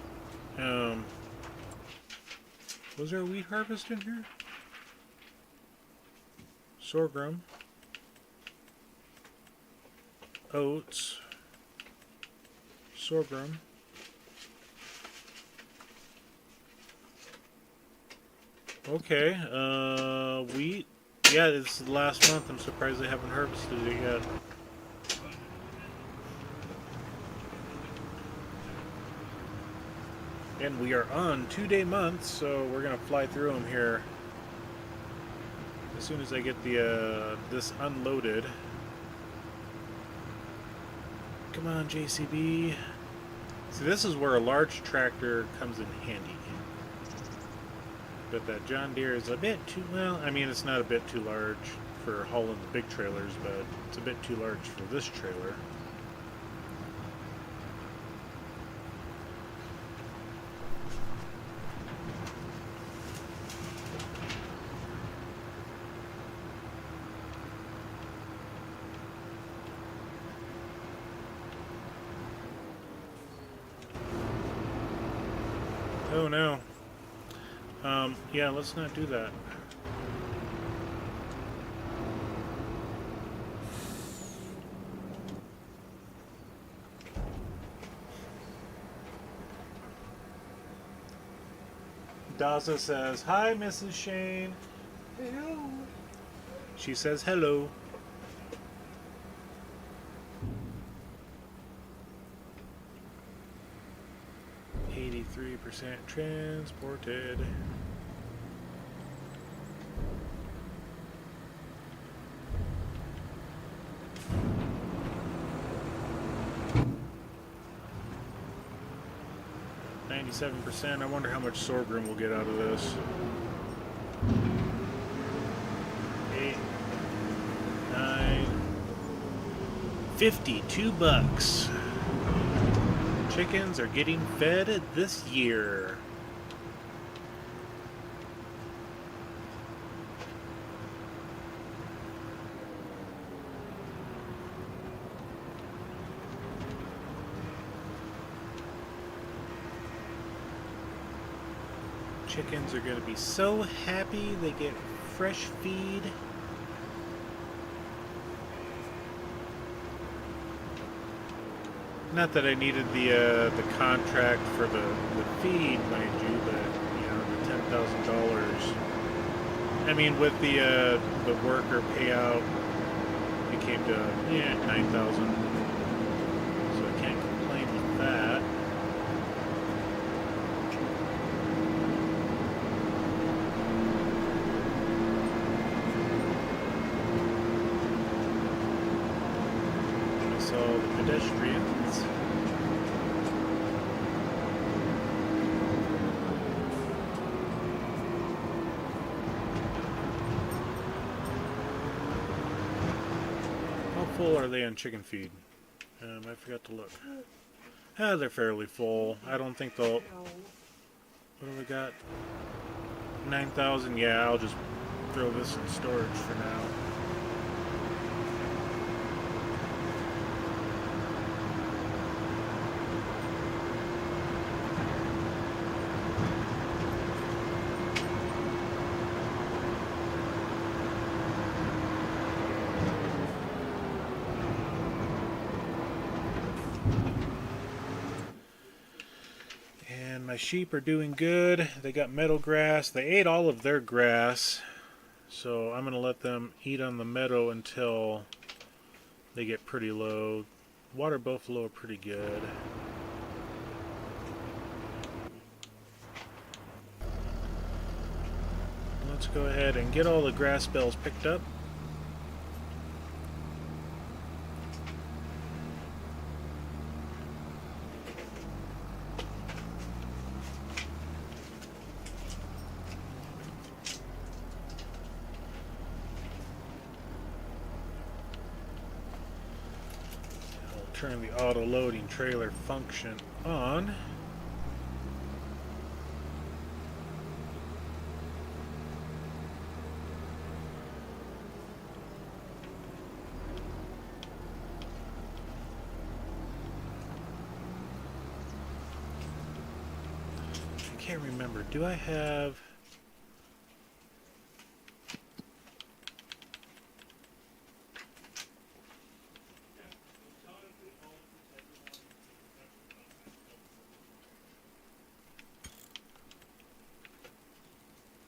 Was there a wheat harvest in here? Sorghum. Oats. Sorghum. Okay, wheat. Yeah, it's the last month. I'm surprised they haven't harvested it yet. And we are on 2-day months, so we're gonna fly through them here as soon as I get the this unloaded. Come on, JCB. See, this is where a large tractor comes in handy. But that John Deere is a bit too, well, I mean, it's not a bit too large for hauling the big trailers, but it's a bit too large for this trailer. Oh no. Yeah, let's not do that. Daza says, "Hi, Mrs. Shane." Hello. She says hello. %, transported. %. I wonder how much sorghum we'll get out of this. 8, 9, $52. Chickens are getting fed this year. Chickens are going to be so happy they get fresh feed. Not that I needed the contract for the feed, mind you, but you know, the $10,000. I mean, with the worker payout, it came to 9,000. So I can't complain with that. So the pedestrians. How full are they on chicken feed? I forgot to look. They're fairly full. I don't think they'll... What do we got? 9,000? Yeah, I'll just throw this in storage for now. My sheep are doing good. They got meadow grass. They ate all of their grass. So I'm going to let them eat on the meadow until they get pretty low. Water buffalo are pretty good. go ahead and get all the grass bales picked up. Turn the auto loading trailer function on. I can't remember. Do I have...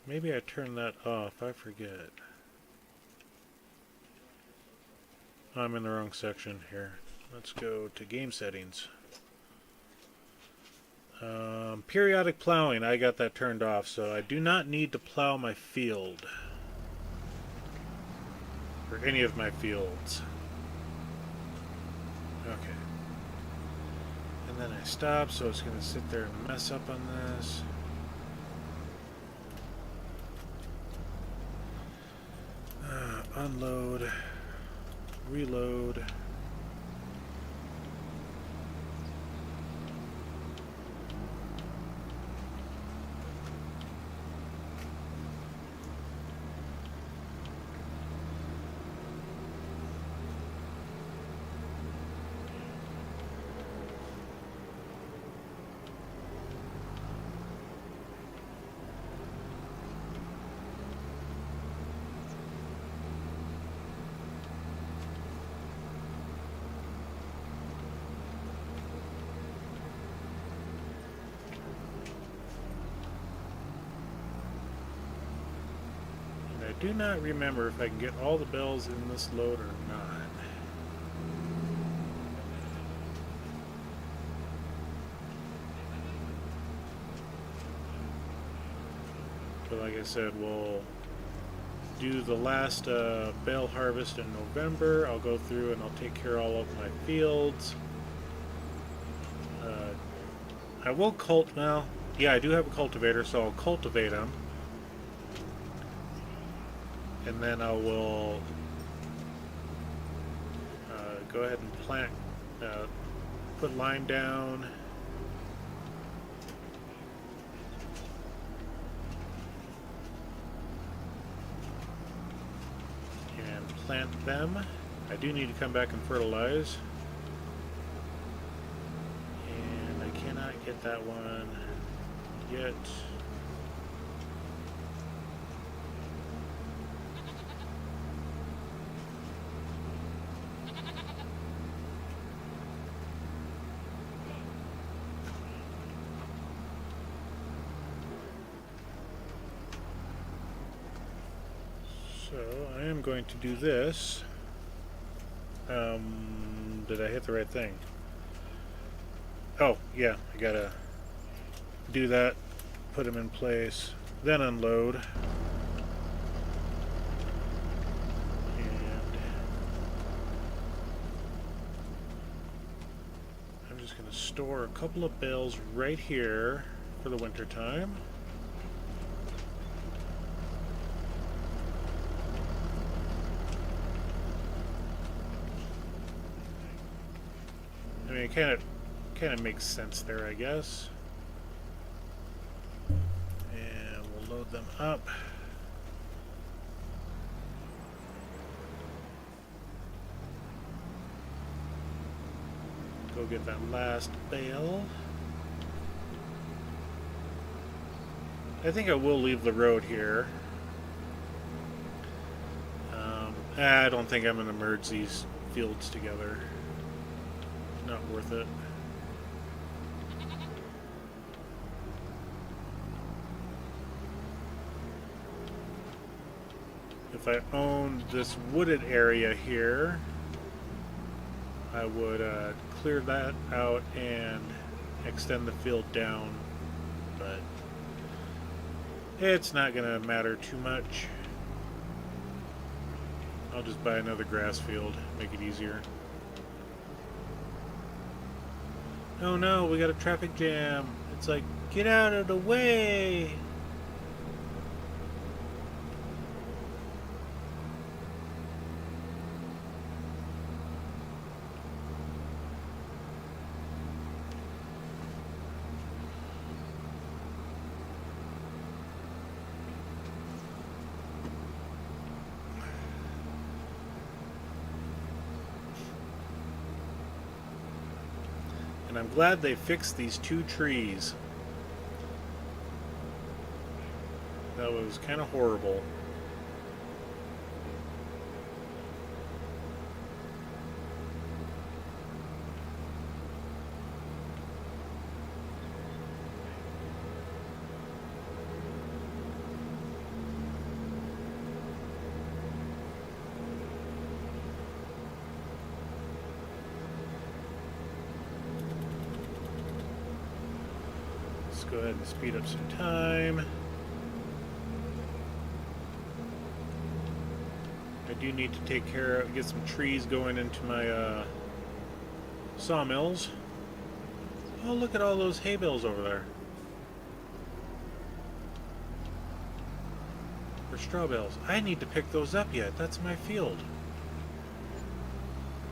Maybe I turned that off. I forget. I'm in the wrong section here. Let's go to game settings. Periodic plowing. I got that turned off, so I do not need to plow my field. Or any of my fields. Okay. And then I stop, so it's going to sit there and mess up on this. Unload, reload. I do not remember if I can get all the bells in this load or not. But like I said, we'll do the last bale harvest in November. I'll go through and I'll take care of all of my fields. I will now. Yeah, I do have a cultivator, so I'll cultivate them. And then I will go ahead and plant, put lime down. And plant them. I do need to come back and fertilize. And I cannot get that one yet. So I am going to do this. Did I hit the right thing? Oh, yeah, I gotta do that, put them in place, then unload. And I'm just gonna store a couple of bales right here for the winter time. I mean, it kind of makes sense there, I guess. And we'll load them up. Go get that last bale. I think I will leave the road here. I don't think I'm going to merge these fields together. Not worth it. If I owned this wooded area here, I would clear that out and extend the field down, but It's not gonna matter too much. I'll just buy another grass field, make it easier. Oh no, we got a traffic jam. It's like, get out of the way! And I'm glad they fixed these 2 trees. That was kind of horrible. Let's go ahead and speed up some time. I do need to take care of, get some trees going into my sawmills. Oh, look at all those hay bales over there. Or straw bales. I need to pick those up yet. That's my field.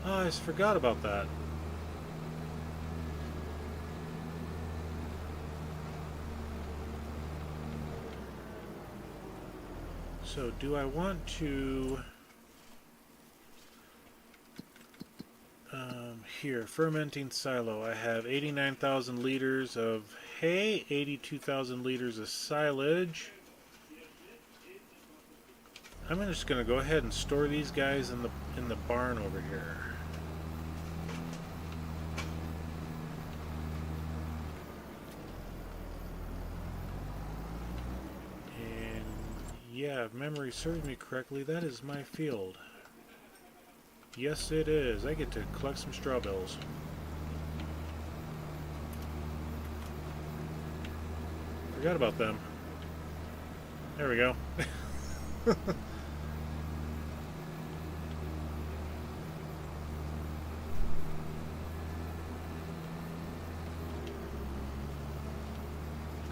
Oh, I just forgot about that. So, do I want to... here, fermenting silo. I have 89,000 liters of hay, 82,000 liters of silage. I'm just going to go ahead and store these guys in the barn over here. And yeah, if memory serves me correctly, that is my field. Yes, it is. I get to collect some straw bales. Forgot about them. There we go. Go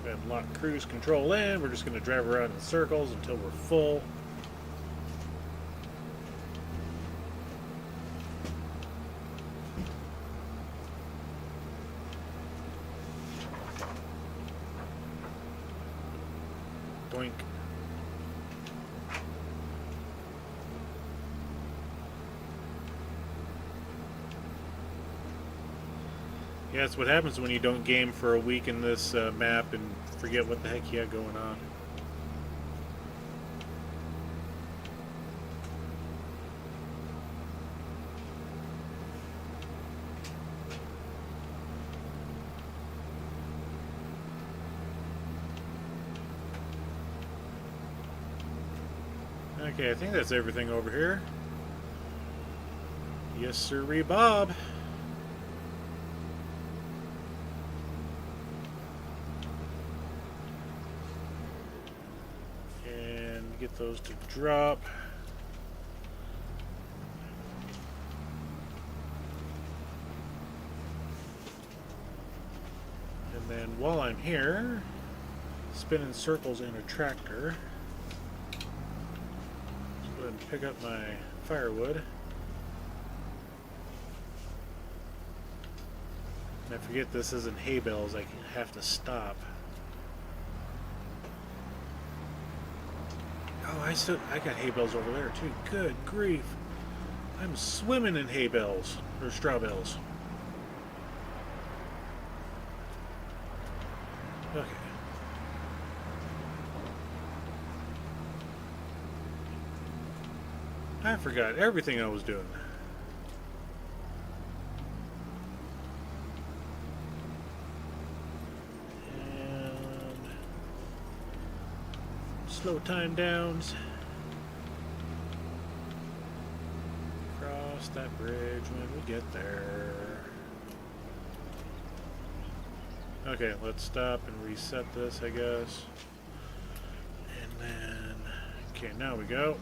ahead and lock cruise control in. We're just going to drive around in circles until we're full. Doink. Yeah, that's what happens when you don't game for a week in this map and forget what the heck you had going on. Okay, I think that's everything over here. Yes, sirree, Bob. And get those to drop. And then while I'm here, spinning circles in a tractor, and pick up my firewood. And I forget this isn't hay bales, I have to stop. Oh, I got hay bales over there too. Good grief. I'm swimming in hay bales, or straw bales. Okay. I forgot everything I was doing. And slow time downs. Cross that bridge when we get there. Okay, let's stop and reset this, I guess. And then, okay, now we go.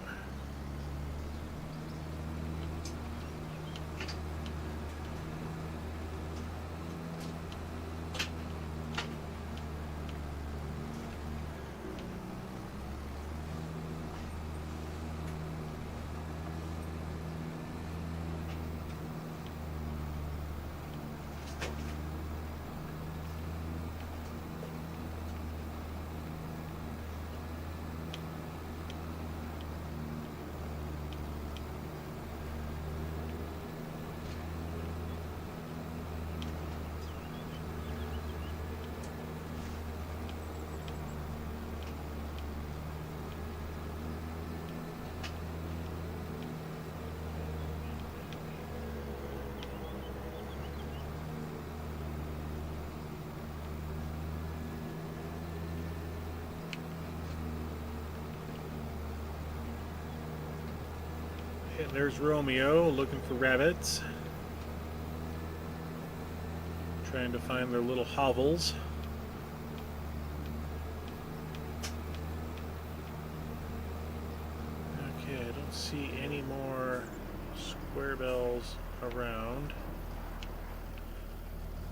And there's Romeo looking for rabbits. Trying to find their little hovels. Okay, I don't see any more square bells around.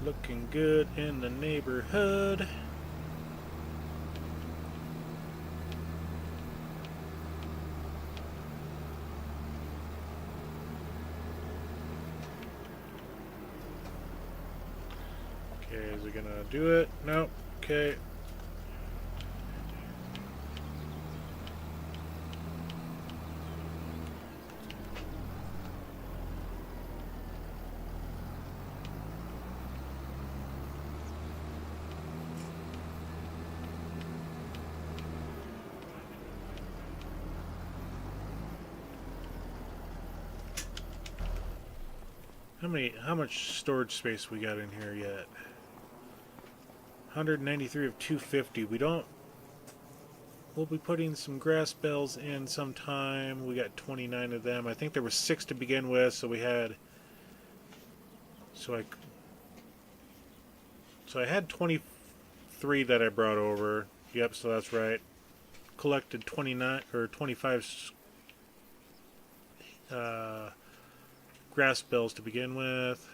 Looking good in the neighborhood. Okay, is it gonna do it? Nope. Okay. How much storage space we got in here yet? 193 of 250. We'll be putting some grass bells in sometime. We got 29 of them. I think there were 6 to begin with, so we had so I had 23 that I brought over. Yep, so that's right. Collected 29 or 25 grass bells to begin with.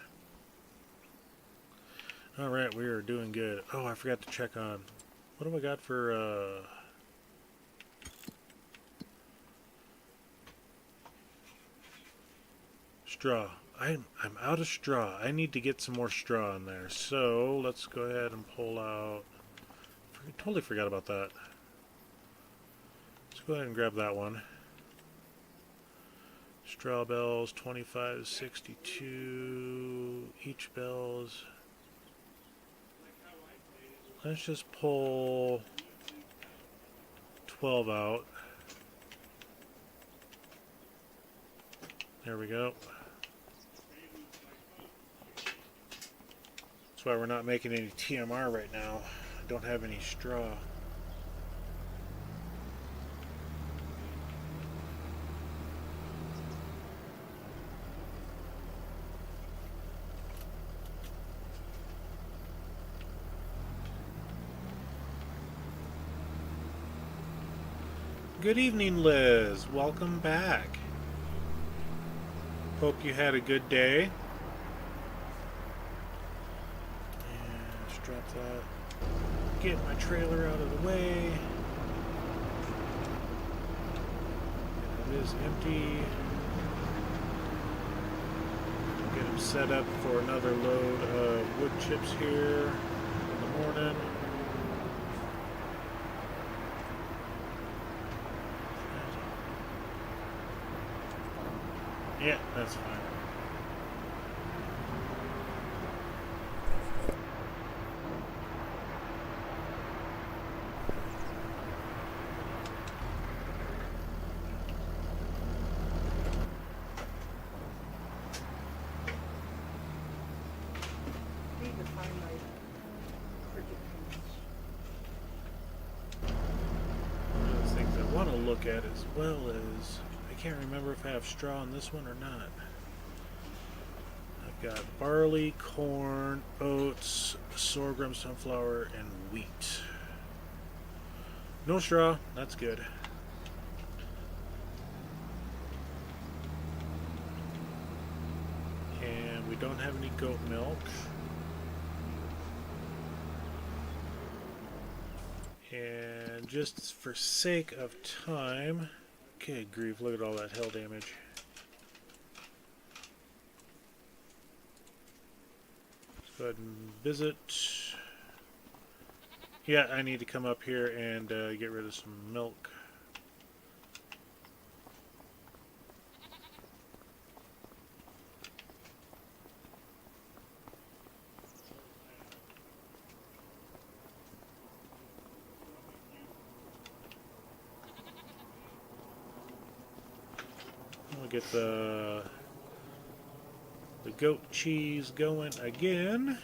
Alright, we are doing good. Oh, I forgot to check on... What do I got for... straw. I'm out of straw. I need to get some more straw in there. So, let's go ahead and pull out... I totally forgot about that. Let's go ahead and grab that one. Straw bells, 25.62 each bells. Let's just pull 12 out. There we go. That's why we're not making any TMR right now. I don't have any straw. Good evening, Liz. Welcome back. Hope you had a good day. And let's drop that. Get my trailer out of the way. It is empty. Get them set up for another load of wood chips here in the morning. Yeah, that's fine. One of the things I want to look at as well is I can't remember if I have straw on this one or not. I've got barley, corn, oats, sorghum, sunflower, and wheat. No straw. That's good. And we don't have any goat milk. And just for sake of time... Good grief, look at all that hail damage. Let's go ahead and visit. Yeah, I need to come up here and get rid of some milk. We'll get the goat cheese going again.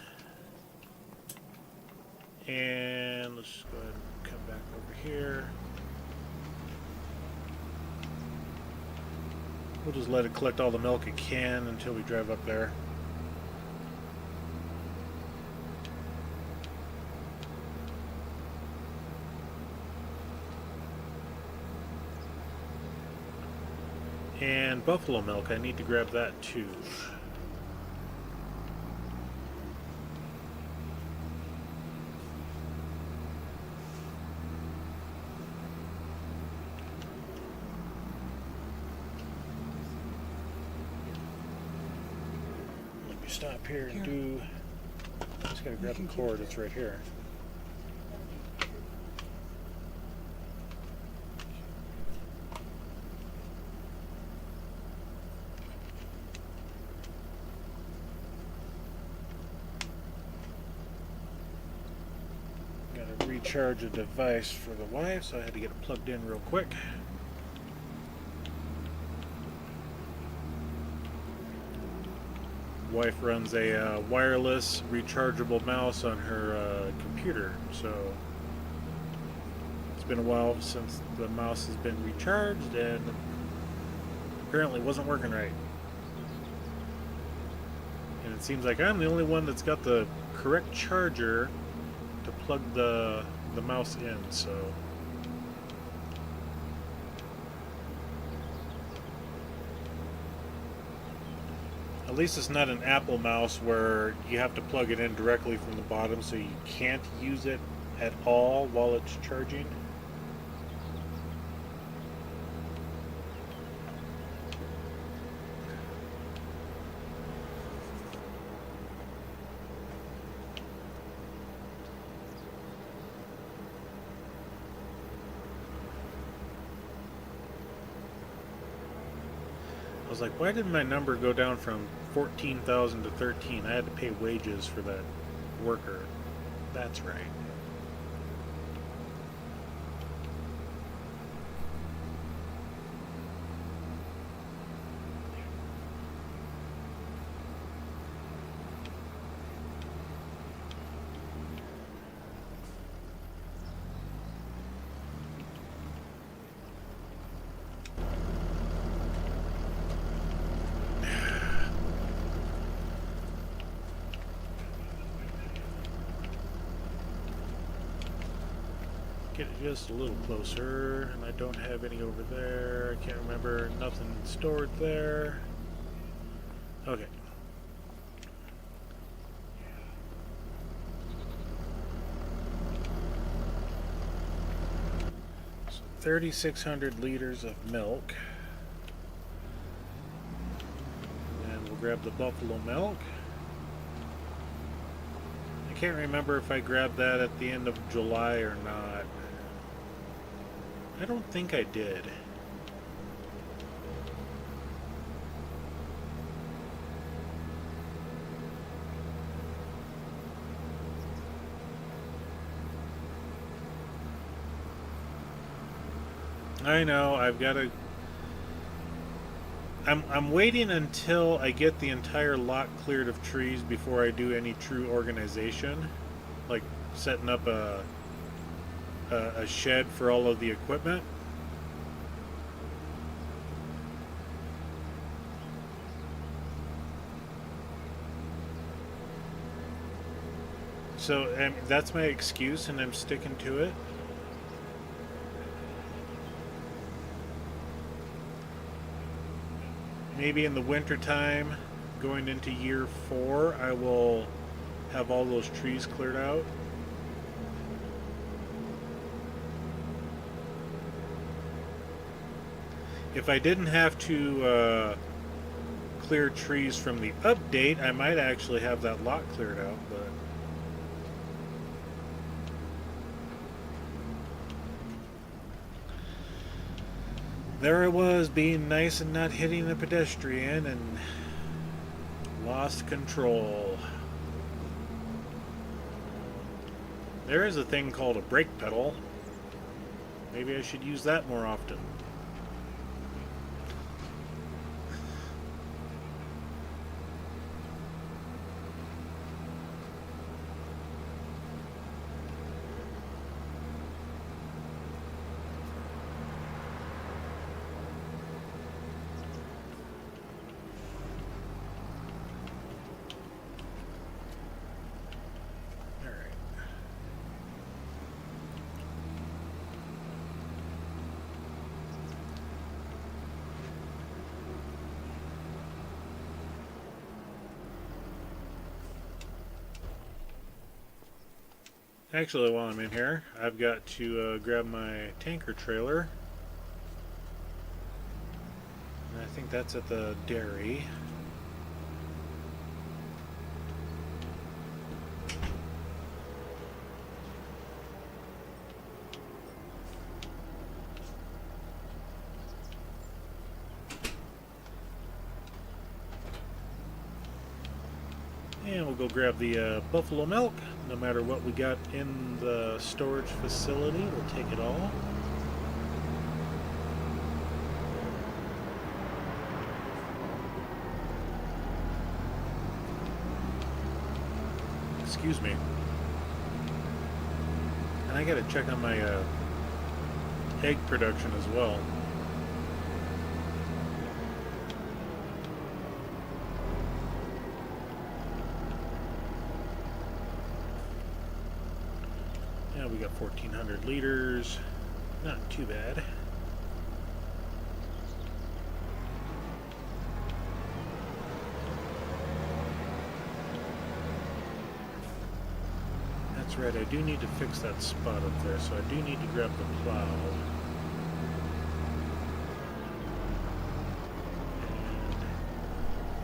And let's just go ahead and come back over here. We'll just let it collect all the milk it can until we drive up there. And buffalo milk, I need to grab that too. Let me stop here and do... Just gotta grab the cord, it's right here. Recharge a device for the wife, so I had to get it plugged in real quick. Wife runs a wireless rechargeable mouse on her computer, so it's been a while since the mouse has been recharged and apparently wasn't working right. And it seems like I'm the only one that's got the correct charger to plug the mouse in, so at least it's not an Apple mouse where you have to plug it in directly from the bottom, so you can't use it at all while it's charging. I was like, why did my number go down from 14,000 to 13? I had to pay wages for that worker. That's right. Get it just a little closer, and I don't have any over there. I can't remember, nothing stored there. Okay. So 3,600 liters of milk. And we'll grab the buffalo milk. I can't remember if I grabbed that at the end of July or not. I don't think I did. I know, I've got to... I'm waiting until I get the entire lot cleared of trees before I do any true organization. Like setting up a shed for all of the equipment. So that's my excuse, and I'm sticking to it. maybe in the winter time, going into year 4, I will have all those trees cleared out. If I didn't have to clear trees from the update, I might actually have that lot cleared out, but there I was, being nice and not hitting the pedestrian, and lost control. There is a thing called a brake pedal. Maybe I should use that more often. Actually, while I'm in here, I've got to grab my tanker trailer. And I think that's at the dairy. And we'll go grab the buffalo milk. No matter what we got in the storage facility, we'll take it all. Excuse me. And I gotta check on my egg production as well. We got 1,400 liters. Not too bad. That's right, I do need to fix that spot up there, so I do need to grab the plow.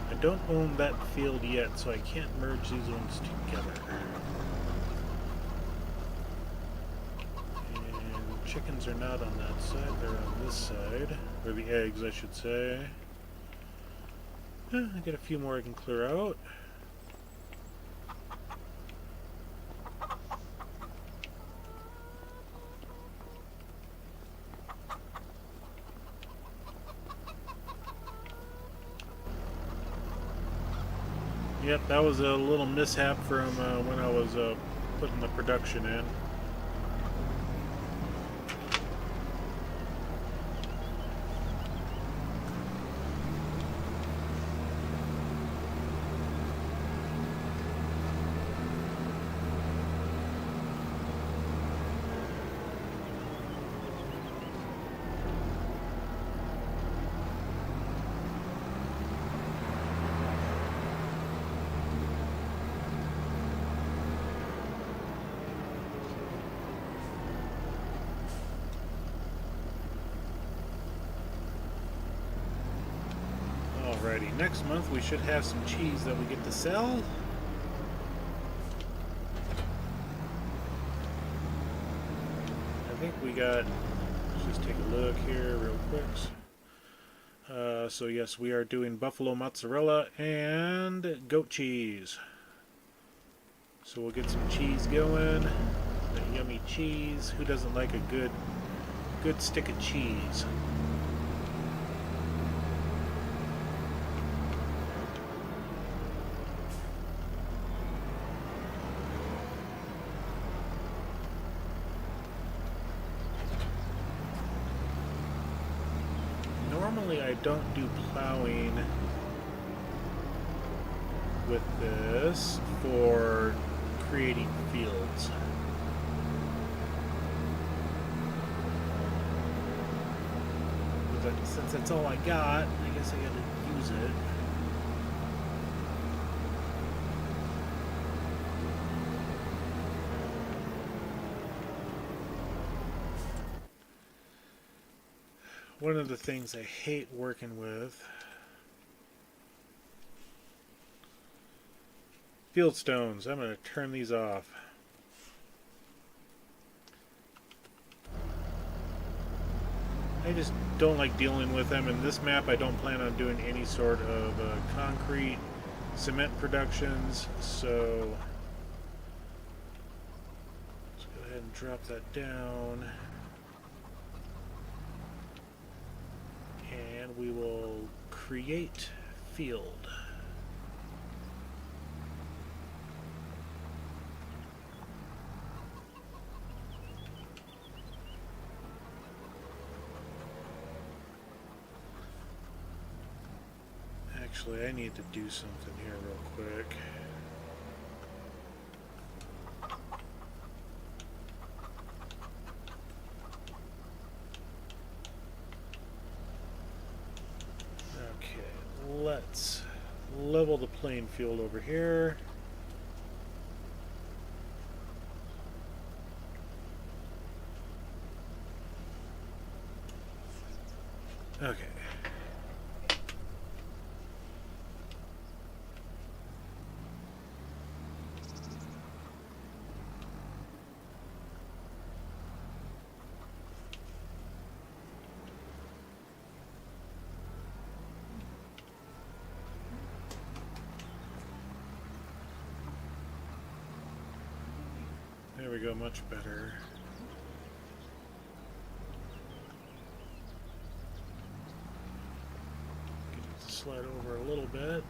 And I don't own that field yet, so I can't merge these ones together. Chickens are not on that side, they're on this side. Or the eggs, I should say. I got a few more I can clear out. Yep, that was a little mishap from when I was putting the production in. Alrighty, next month we should have some cheese that we get to sell. I think we got, let's just take a look here real quick. So yes, we are doing buffalo mozzarella and goat cheese. So we'll get some cheese going. That yummy cheese. Who doesn't like a good stick of cheese? Normally I don't do plowing with this for creating fields. since that's all I got, I guess I gotta use it. One of the things I hate working with, field stones. I'm going to turn these off. I just don't like dealing with them. In this map, I don't plan on doing any sort of concrete cement productions, so let's go ahead and drop that down. And we will create field. Actually, I need to do something here real quick. Okay, let's level the playing field over here. Okay. There we go, much better. Get it to slide over a little bit.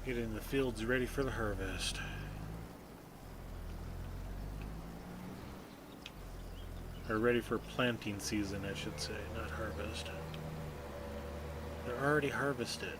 Getting the fields ready for the harvest. Or ready for planting season, I should say, not harvest. They're already harvested.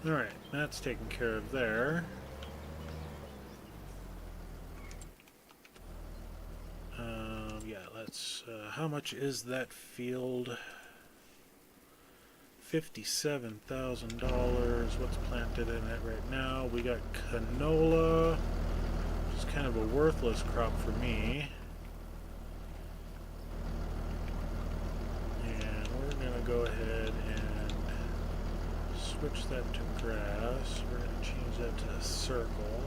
Alright, that's taken care of there. Yeah, let's... how much is that field? $57,000. What's planted in it right now? We got canola, which is kind of a worthless crop for me. And we're going to go ahead and switch that to grass. We're going to change that to a circle.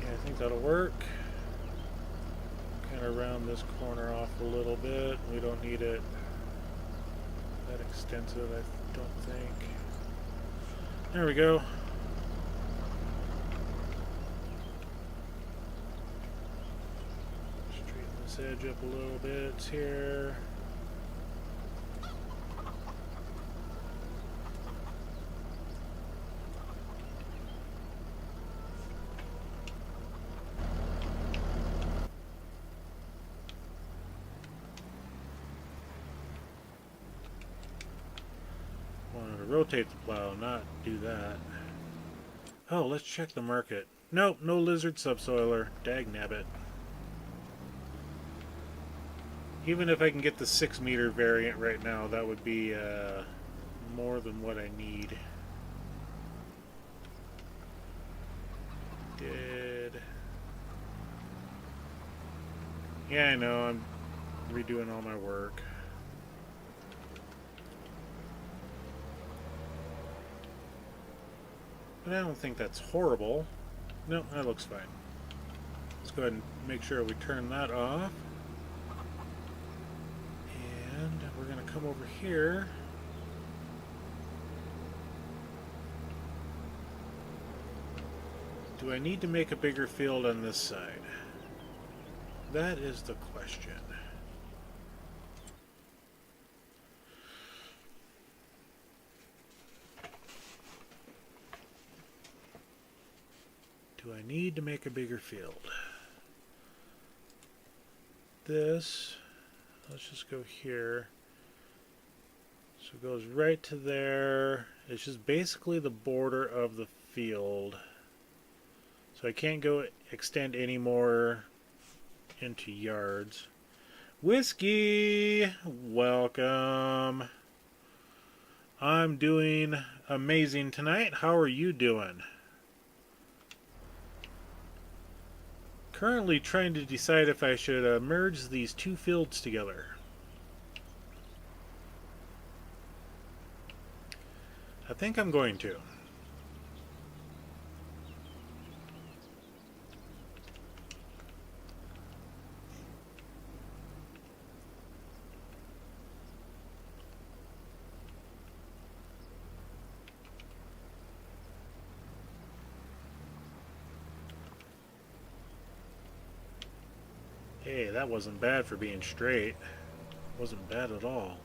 Yeah, I think that'll work. Kind of round this corner off a little bit. We don't need it that extensive, I don't think. There we go. Edge up a little bit here. Wanted to rotate the plow, not do that. Oh, let's check the market. Nope, no lizard subsoiler. Dagnabbit. Even if I can get the 6-meter variant right now, that would be more than what I need. Yeah, I know, I'm redoing all my work. But I don't think that's horrible. No, that looks fine. Let's go ahead and make sure we turn that off. And we're going to come over here Do I need to make a bigger field on this side? That is the question. Do I need to make a bigger field? This, let's just go here. So it goes right to there. It's just basically the border of the field. So I can't go extend any more into yards. Whiskey, welcome. I'm doing amazing tonight. How are you doing? Currently trying to decide if I should merge these two fields together. I think I'm going to. Hey, that wasn't bad for being straight. Wasn't bad at all.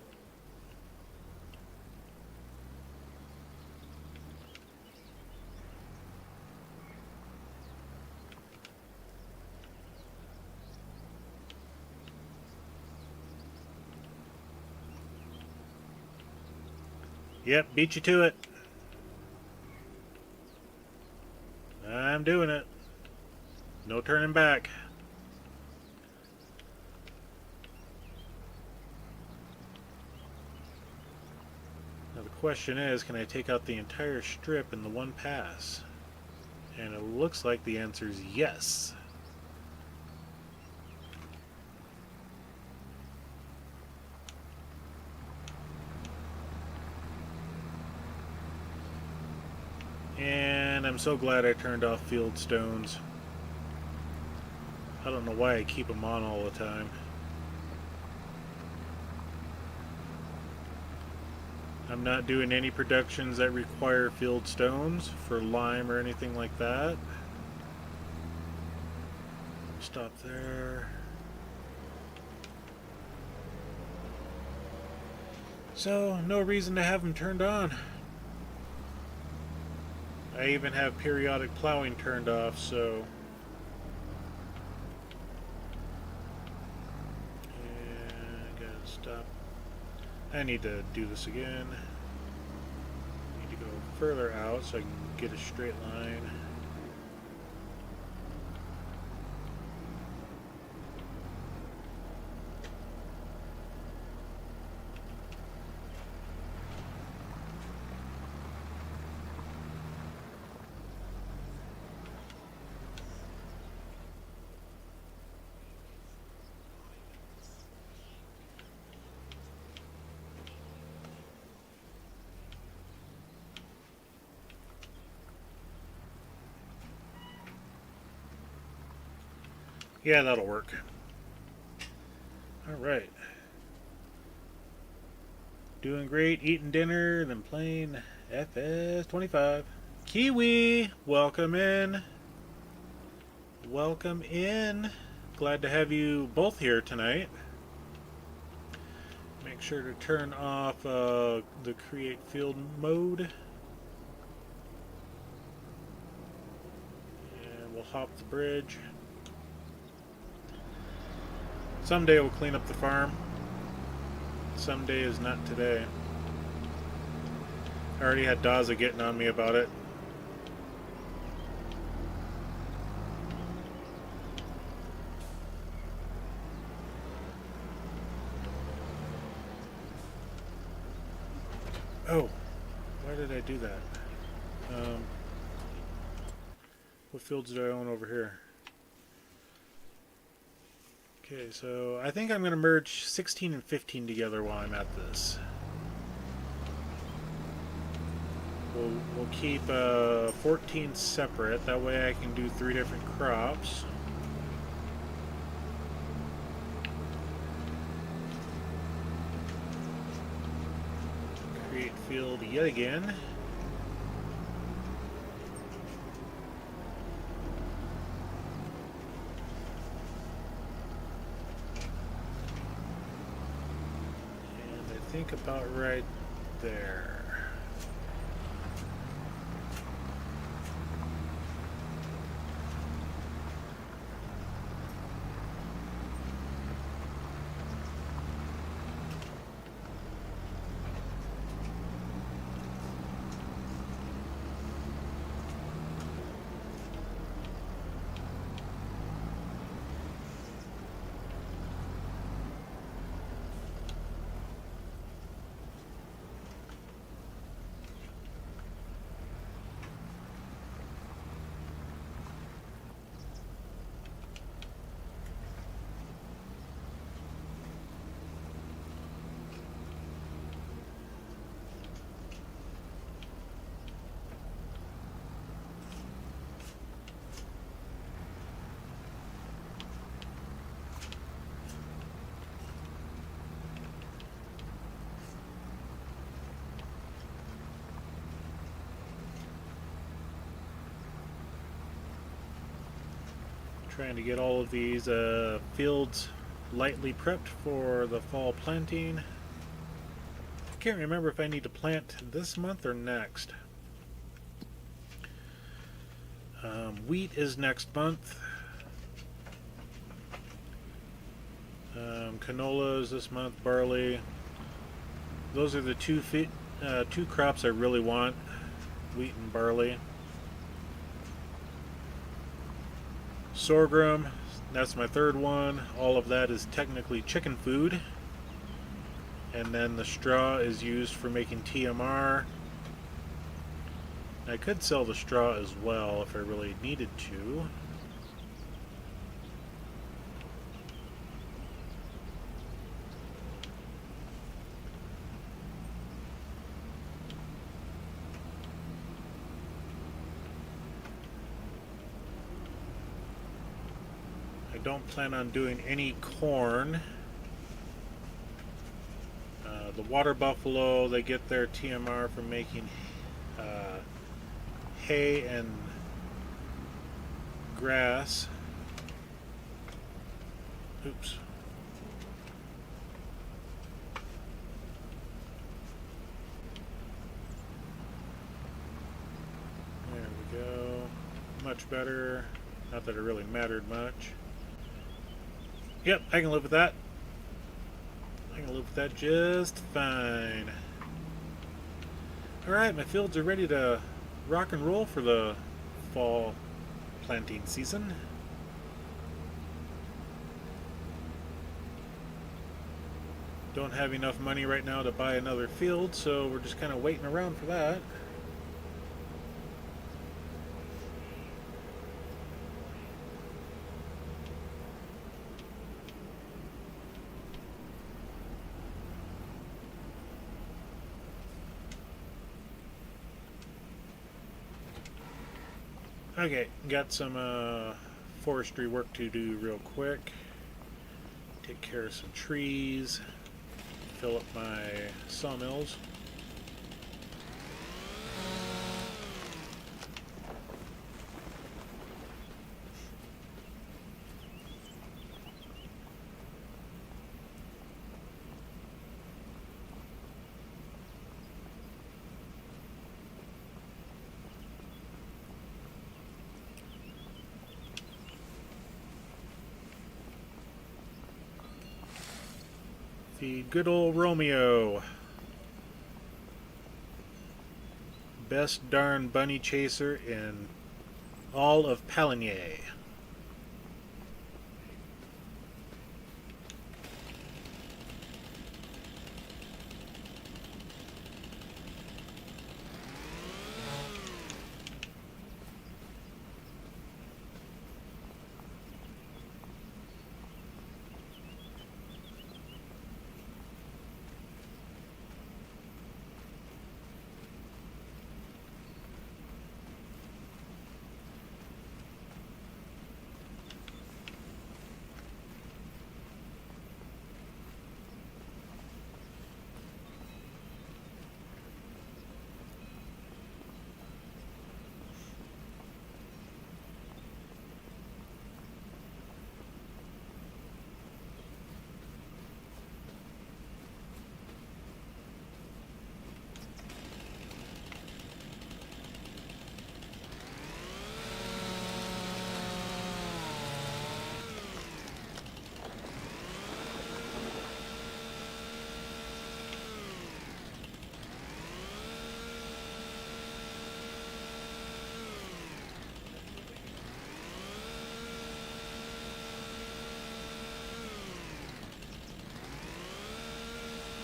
Yep, beat you to it. I'm doing it. No turning back. Now the question is, can I take out the entire strip in the one pass? And it looks like the answer is yes. And I'm so glad I turned off field stones. I don't know why I keep them on all the time. I'm not doing any productions that require field stones for lime or anything like that. Stop there. So, no reason to have them turned on. I even have periodic plowing turned off, so... And I gotta stop. I need to do this again. I need to go further out so I can get a straight line. Yeah, that'll work. Alright. Doing great, eating dinner, then playing FS25. Kiwi, welcome in. Welcome in. Glad to have you both here tonight. Make sure to turn off the create field mode. And we'll hop the bridge. Someday we'll clean up the farm. Someday is not today. I already had Daza getting on me about it. Oh, why did I do that? What fields do I own over here? Okay, so I think I'm going to merge 16 and 15 together while I'm at this. We'll keep 14 separate. That way I can do 3 different crops. Create field yet again. think about right there. Trying to get all of these fields lightly prepped for the fall planting. I can't remember if I need to plant this month or next. Wheat is next month. Canola is this month. Barley. Those are the two crops I really want: wheat and barley. Sorghum, that's my third one. All of that is technically chicken food. And then the straw is used for making TMR. I could sell the straw as well if I really needed to. I don't plan on doing any corn. The water buffalo, they get their TMR from making hay and grass. Oops. There we go. Much better. Not that it really mattered much. Yep, I can live with that. I can live with that just fine. Alright, my fields are ready to rock and roll for the fall planting season. Don't have enough money right now to buy another field, so we're just kind of waiting around for that. Okay, got some forestry work to do real quick. Take care of some trees. Fill up my sawmills. The good old Romeo. Best darn bunny chaser in all of Pallegney.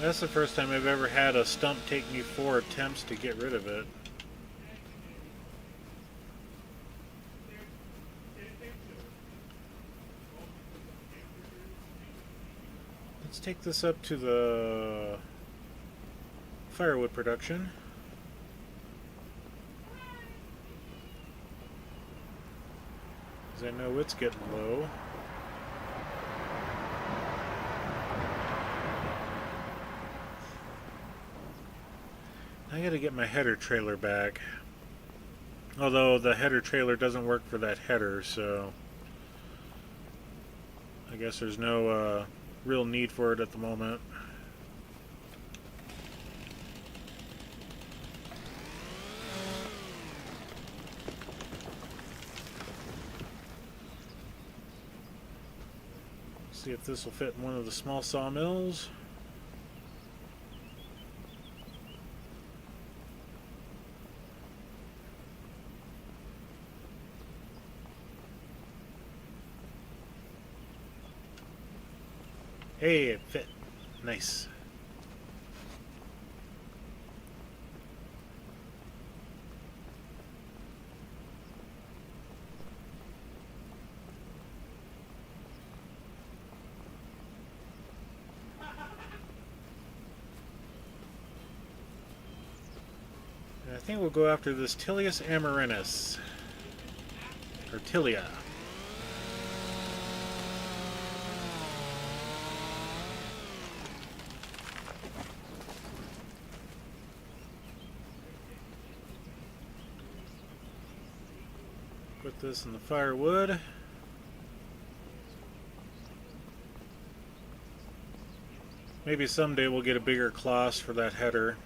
That's the first time I've ever had a stump take me 4 attempts to get rid of it. Let's take this up to the firewood production. Because I know it's getting low. I gotta get my header trailer back. Although the header trailer doesn't work for that header, so I guess there's no real need for it at the moment. See if this will fit in one of the small sawmills. Hey, it fit. Nice. And I think we'll go after this Tilius amarinus. Or Tilia. Put this in the firewood. Maybe someday we'll get a bigger cloth for that header.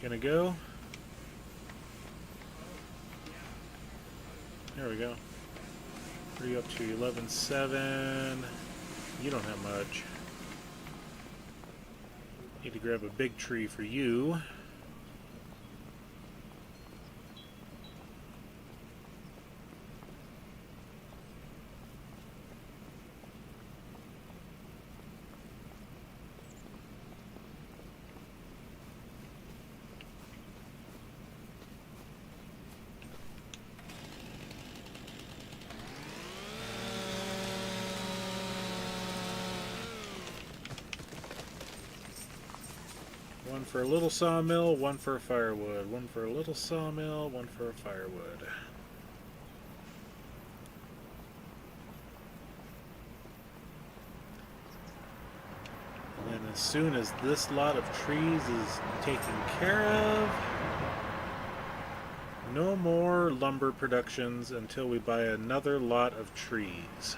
Gonna go. There we go. Pretty up to 11.7. You don't have much. Need to grab a big tree for you. One for a little sawmill, one for a firewood. One for a little sawmill, one for a firewood. And then as soon as this lot of trees is taken care of, no more lumber productions until we buy another lot of trees.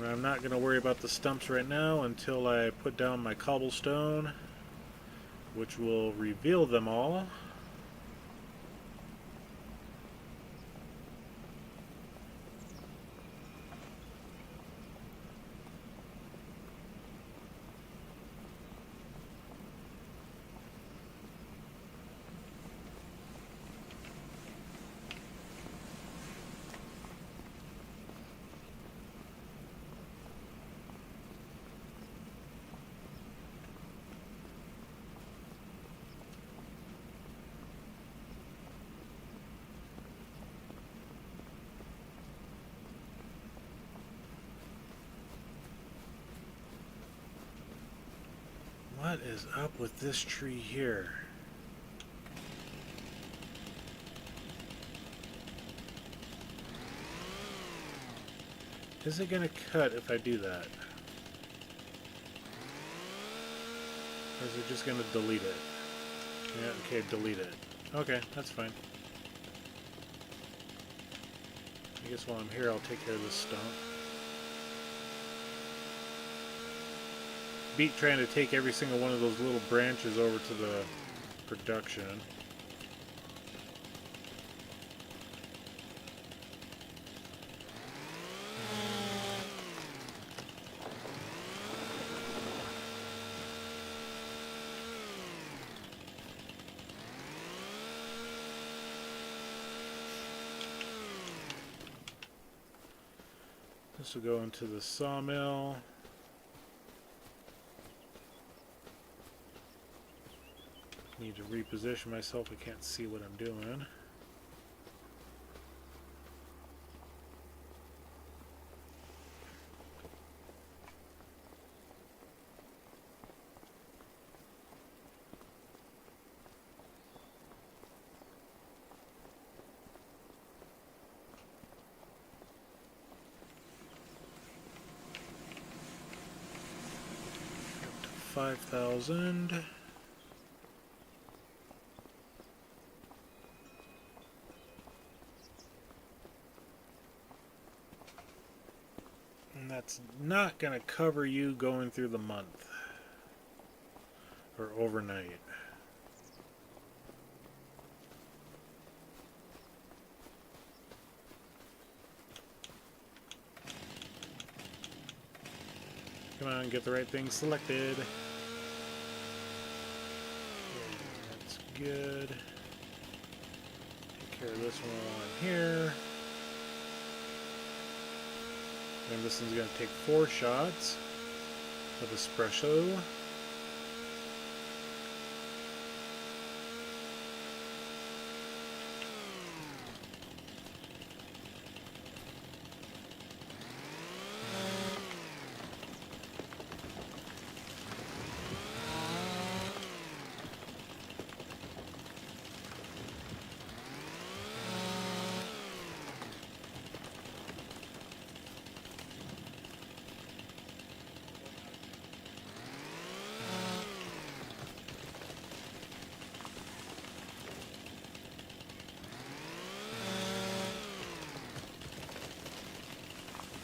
I'm not going to worry about the stumps right now until I put down my cobblestone, which will reveal them all. What is up with this tree here? Is it gonna cut if I do that? Or is it just gonna delete it? Yeah, okay, delete it. Okay, that's fine. I guess while I'm here, I'll take care of this stump. Beat trying to take every single one of those little branches over to the production. This will go into the sawmill. Need to reposition myself. I can't see what I'm doing. Up to 5,000. And that's not going to cover you going through the month or overnight. Come on, get the right thing selected. Okay, that's good. Take care of this one while I'm here. And this one's going to take 4 shots of espresso.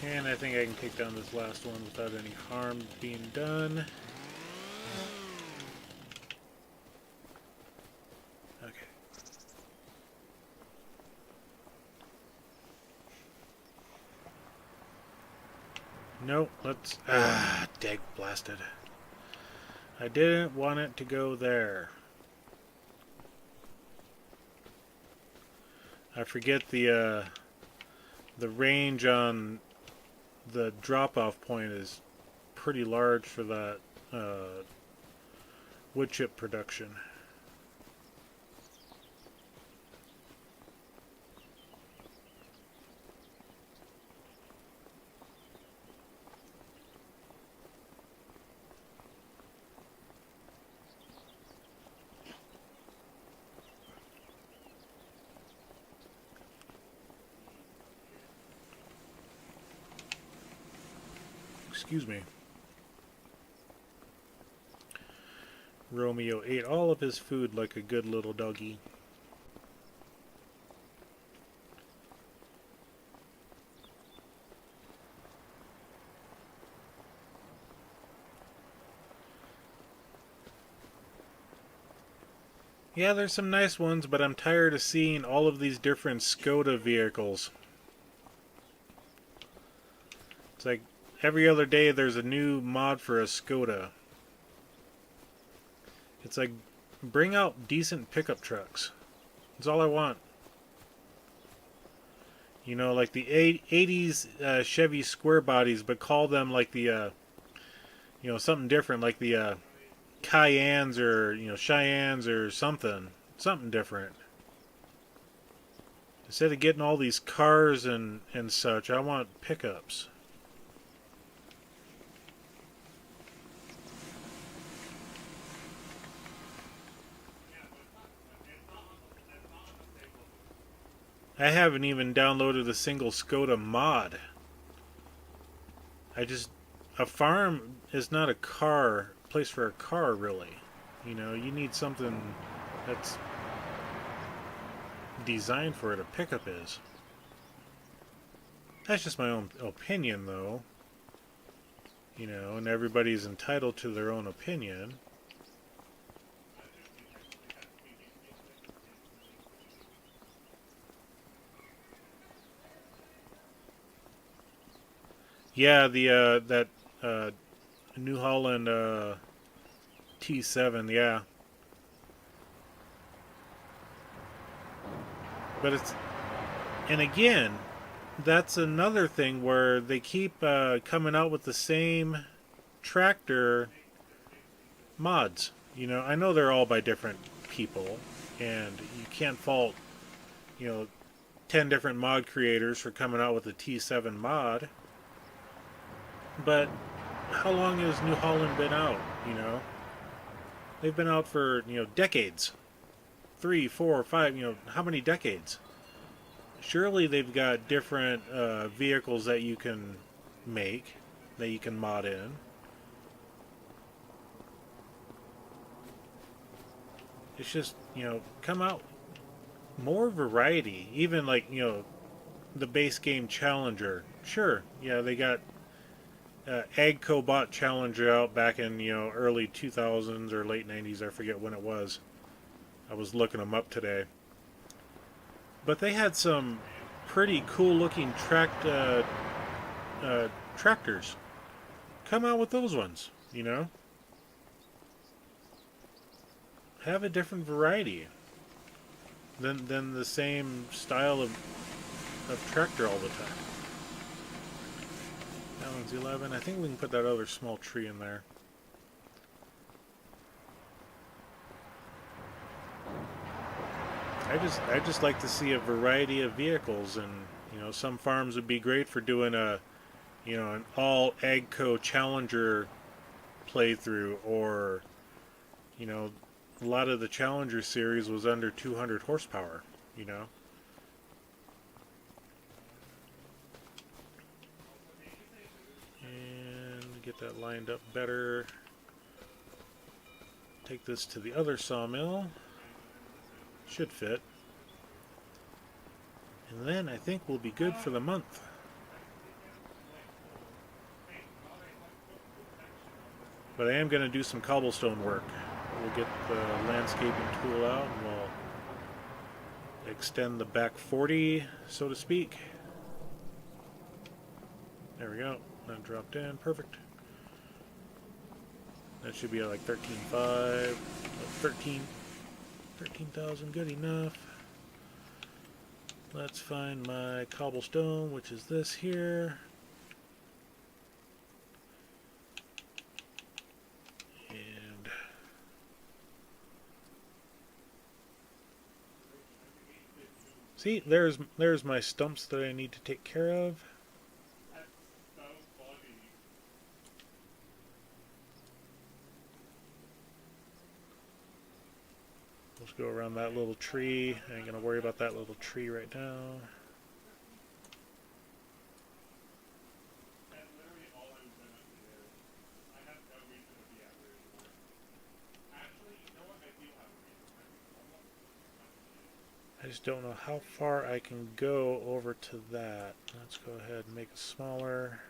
And I think I can take down this last one without any harm being done. Okay. Nope, let's... dag blasted. I didn't want it to go there. I forget the range on the drop-off point is pretty large for that wood chip production. Excuse me. Romeo ate all of his food like a good little doggy. Yeah, there's some nice ones, but I'm tired of seeing all of these different Skoda vehicles. It's like every other day there's a new mod for a Skoda. It's like, bring out decent pickup trucks. That's all I want. You know, like the 80s Chevy square bodies, but call them like the, you know, something different, like the Cayennes or, you know, Cheyennes or something. Something different. Instead of getting all these cars and such, I want pickups. I haven't even downloaded a single Skoda mod. A farm is not a place for a car, really. You know, you need something that's designed for it. A pickup is. That's just my own opinion, though. You know, and everybody's entitled to their own opinion. Yeah, that New Holland T7, yeah. But it's, and again, that's another thing where they keep coming out with the same tractor mods. You know, I know they're all by different people, and you can't fault, you know, 10 different mod creators for coming out with a T7 mod. But how long has New Holland been out, you know? They've been out for, you know, decades. 3, 4, 5, you know, how many decades? Surely they've got different vehicles that you can make, that you can mod in. It's just, you know, come out more variety. Even like, you know, the base game Challenger. Sure, yeah, they got Agco bought Challenger out back in, you know, early 2000s or late 90s. I forget when it was. I was looking them up today. But they had some pretty cool looking tractors. Come out with those ones, you know? Have a different variety than the same style of tractor all the time. That one's 11. I think we can put that other small tree in there. I just like to see a variety of vehicles, and you know, some farms would be great for doing a, you know, an all Agco Challenger playthrough, or you know, a lot of the Challenger series was under 200 horsepower, you know. And get that lined up better. Take this to the other sawmill. Should fit. And then I think we'll be good for the month. But I am going to do some cobblestone work. We'll get the landscaping tool out and we'll extend the back 40, so to speak. There we go. That dropped in. Perfect. That should be at like 13.5. 13,000, good enough. Let's find my cobblestone, which is this here. And see, there's my stumps that I need to take care of. Let's go around that little tree. I ain't gonna worry about that little tree right now. I just don't know how far I can go over to that. Let's go ahead and make it smaller.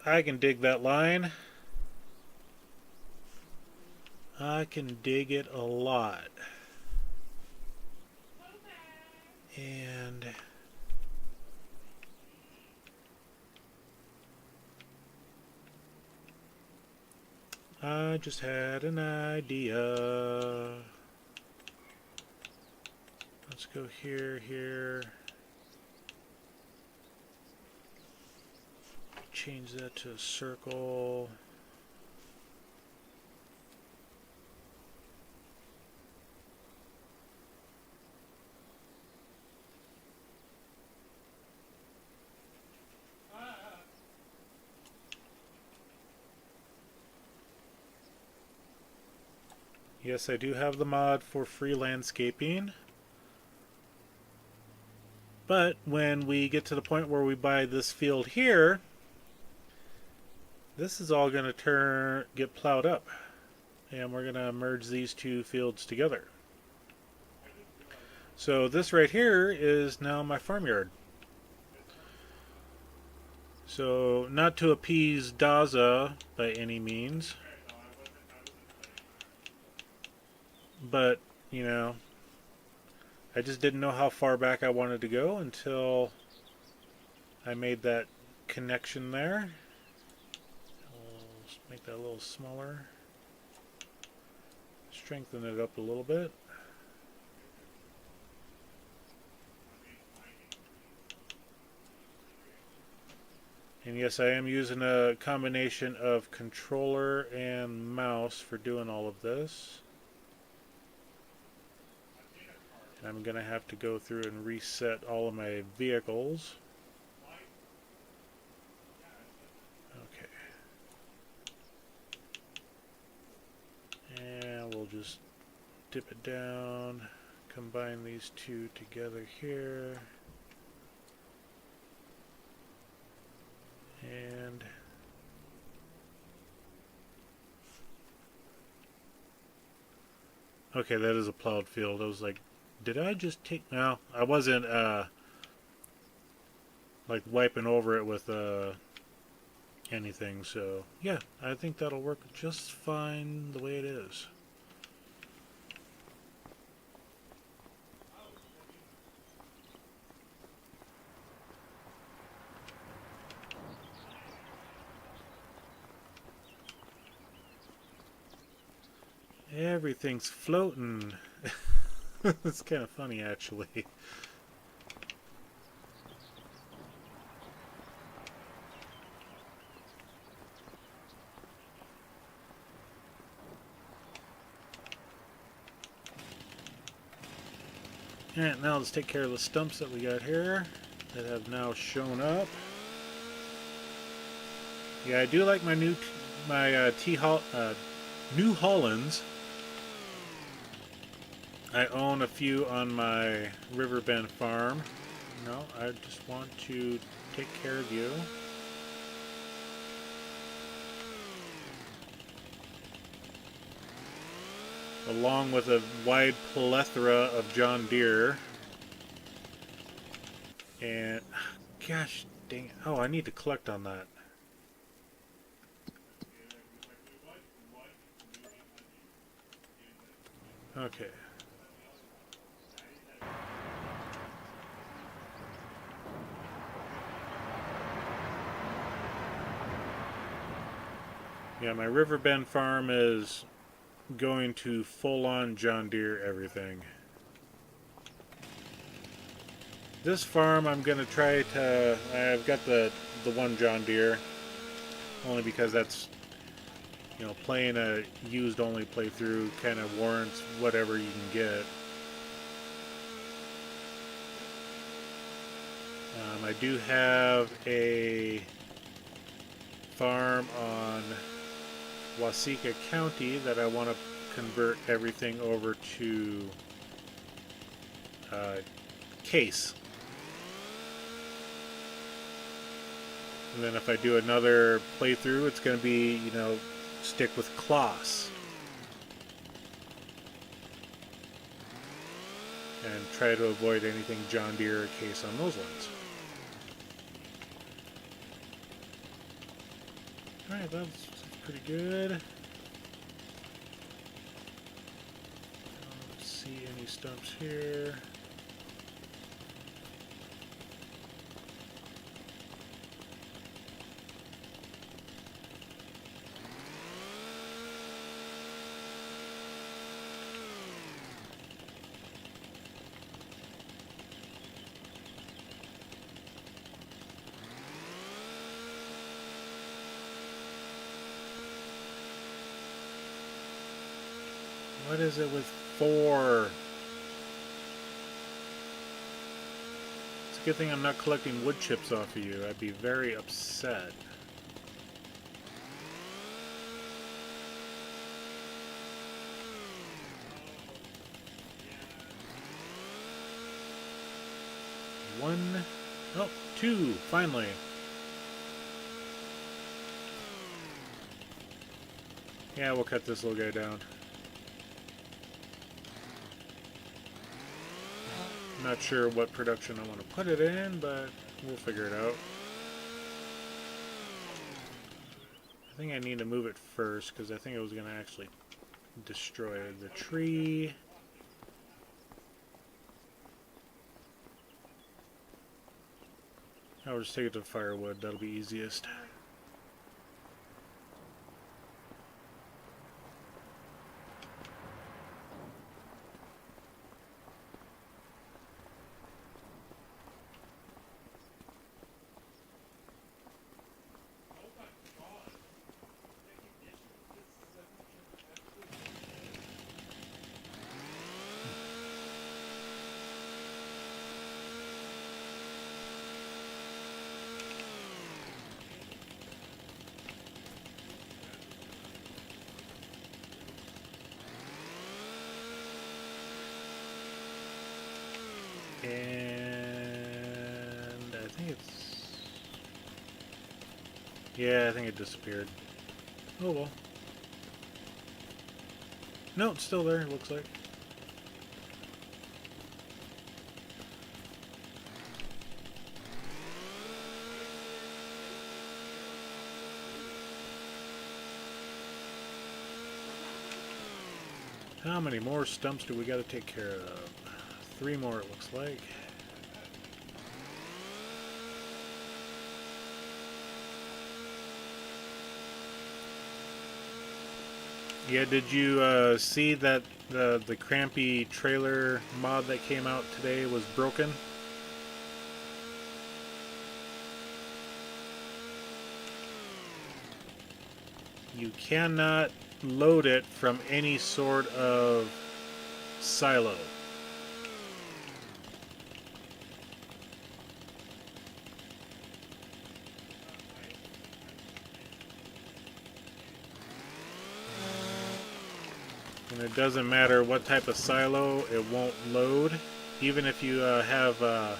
I can dig that line. I can dig it a lot. And I just had an idea. Let's go here. change that to a circle. Yes, I do have the mod for free landscaping. But when we get to the point where we buy this field here, this is all going to get plowed up. And we're going to merge these two fields together. So this right here is now my farmyard. So not to appease Daza by any means, but you know, I just didn't know how far back I wanted to go until I made that connection there. I'll just make that a little smaller, strengthen it up a little bit. And yes, I am using a combination of controller and mouse for doing all of this. And I'm going to have to go through and reset all of my vehicles. Okay. And we'll just dip it down, combine these two together here. And okay, that is a plowed field. I was like, did I just take... No, I wasn't like wiping over it with anything, so yeah, I think that'll work just fine the way it is. Everything's floating. It's kind of funny, actually. Alright, now let's take care of the stumps that we got here that have now shown up. Yeah, I do like my New Hollands. I own a few on my Riverbend farm. No, I just want to take care of you. Along with a wide plethora of John Deere. And, gosh dang it. Oh, I need to collect on that. Okay. Yeah, my Riverbend farm is going to full-on John Deere everything. This farm I'm going to try to... I've got the one John Deere, only because that's, you know, playing a used-only playthrough kind of warrants whatever you can get. I do have a farm on Waseca County that I want to convert everything over to case. And then if I do another playthrough, it's going to be, you know, stick with Kloss. And try to avoid anything John Deere or case on those ones. Alright, that's pretty good. Let's see any stumps here. is it with 4? It's a good thing I'm not collecting wood chips off of you. I'd be very upset. One, oh, 2, finally. Yeah, we'll cut this little guy down. Not sure what production I want to put it in, but we'll figure it out. I think I need to move it first, because I think it was going to actually destroy the tree. I'll just take it to firewood, that'll be easiest. And I think it's... yeah, I think it disappeared. Oh well. No, it's still there, it looks like. How many more stumps do we got to take care of? 3 more, it looks like. Yeah, did you see that the crampy trailer mod that came out today was broken? You cannot load it from any sort of silo. And it doesn't matter what type of silo, it won't load. Even if you have a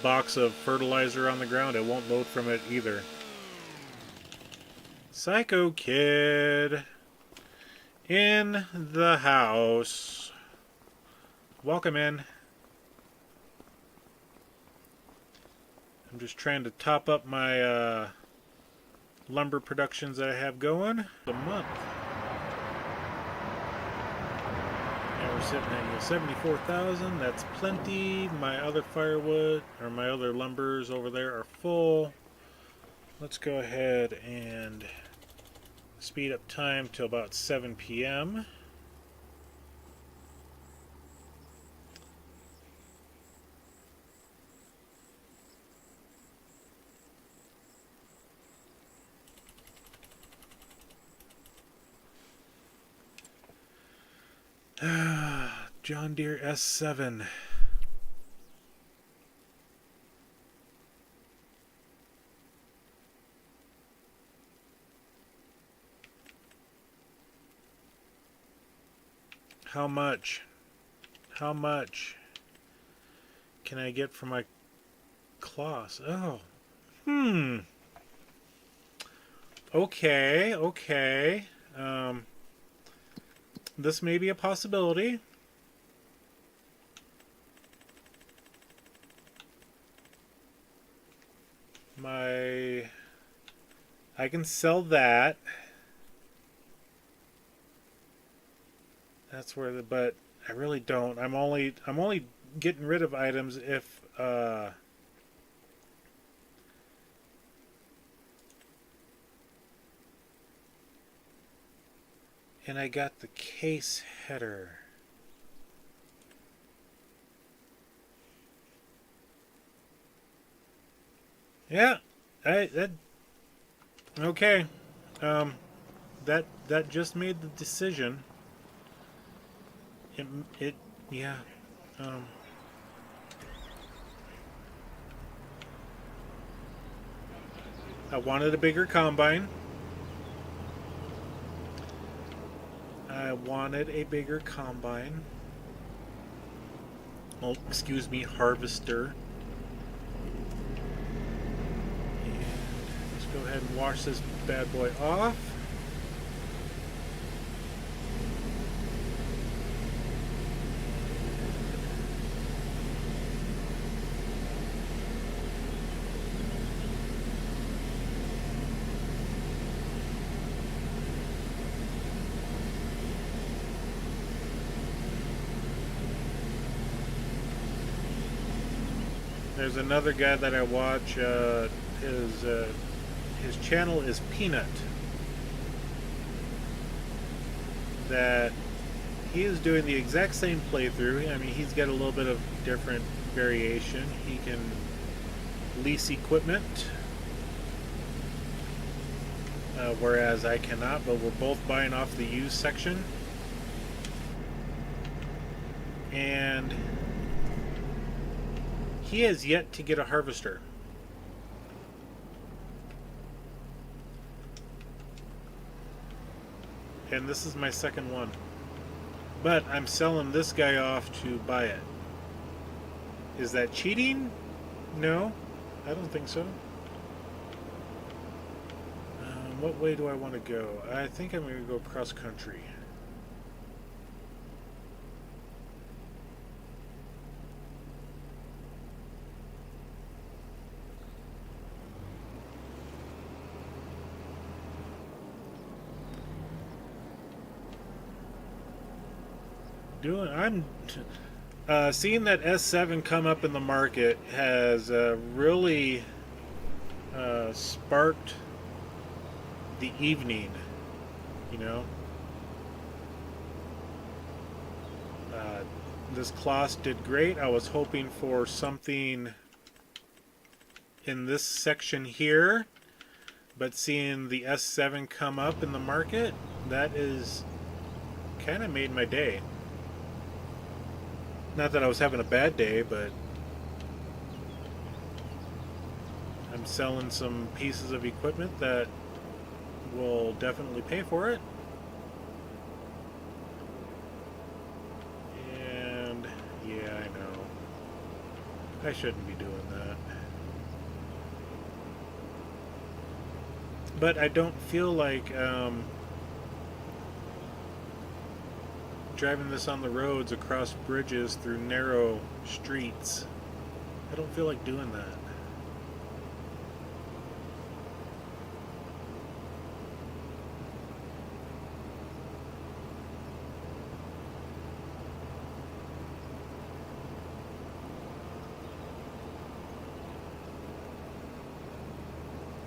box of fertilizer on the ground, it won't load from it either. Psycho Kid in the house. Welcome in. I'm just trying to top up my lumber productions that I have going. A month. And we're sitting at 74,000. That's plenty. My other firewood, or my other lumbers over there are full. Let's go ahead and speed up time to about 7 p.m. John Deere S7. How much? How much can I get for my cloths? Oh. Okay, okay. This may be a possibility. I can sell that. That's where but I really don't. I'm only getting rid of items if and I got the case header. Yeah, that okay. that just made the decision. It yeah. Um, I wanted a bigger combine. I wanted a bigger combine. Oh, excuse me, harvester. And let's go ahead and wash this bad boy off. There's another guy that I watch. His channel is Peanut. That he is doing the exact same playthrough. I mean, he's got a little bit of different variation. He can lease equipment, whereas I cannot. But we're both buying off the used section, and he has yet to get a harvester. And this is my second one. But I'm selling this guy off to buy it. Is that cheating? No, I don't think so. What way do I want to go? I think I'm going to go cross country. I'm seeing that S7 come up in the market has really sparked the evening, you know. This class did great. I was hoping for something in this section here, but seeing the S7 come up in the market, that is kind of made my day. Not that I was having a bad day, but I'm selling some pieces of equipment that will definitely pay for it. And yeah, I know. I shouldn't be doing that. But I don't feel like driving this on the roads, across bridges, through narrow streets. I don't feel like doing that.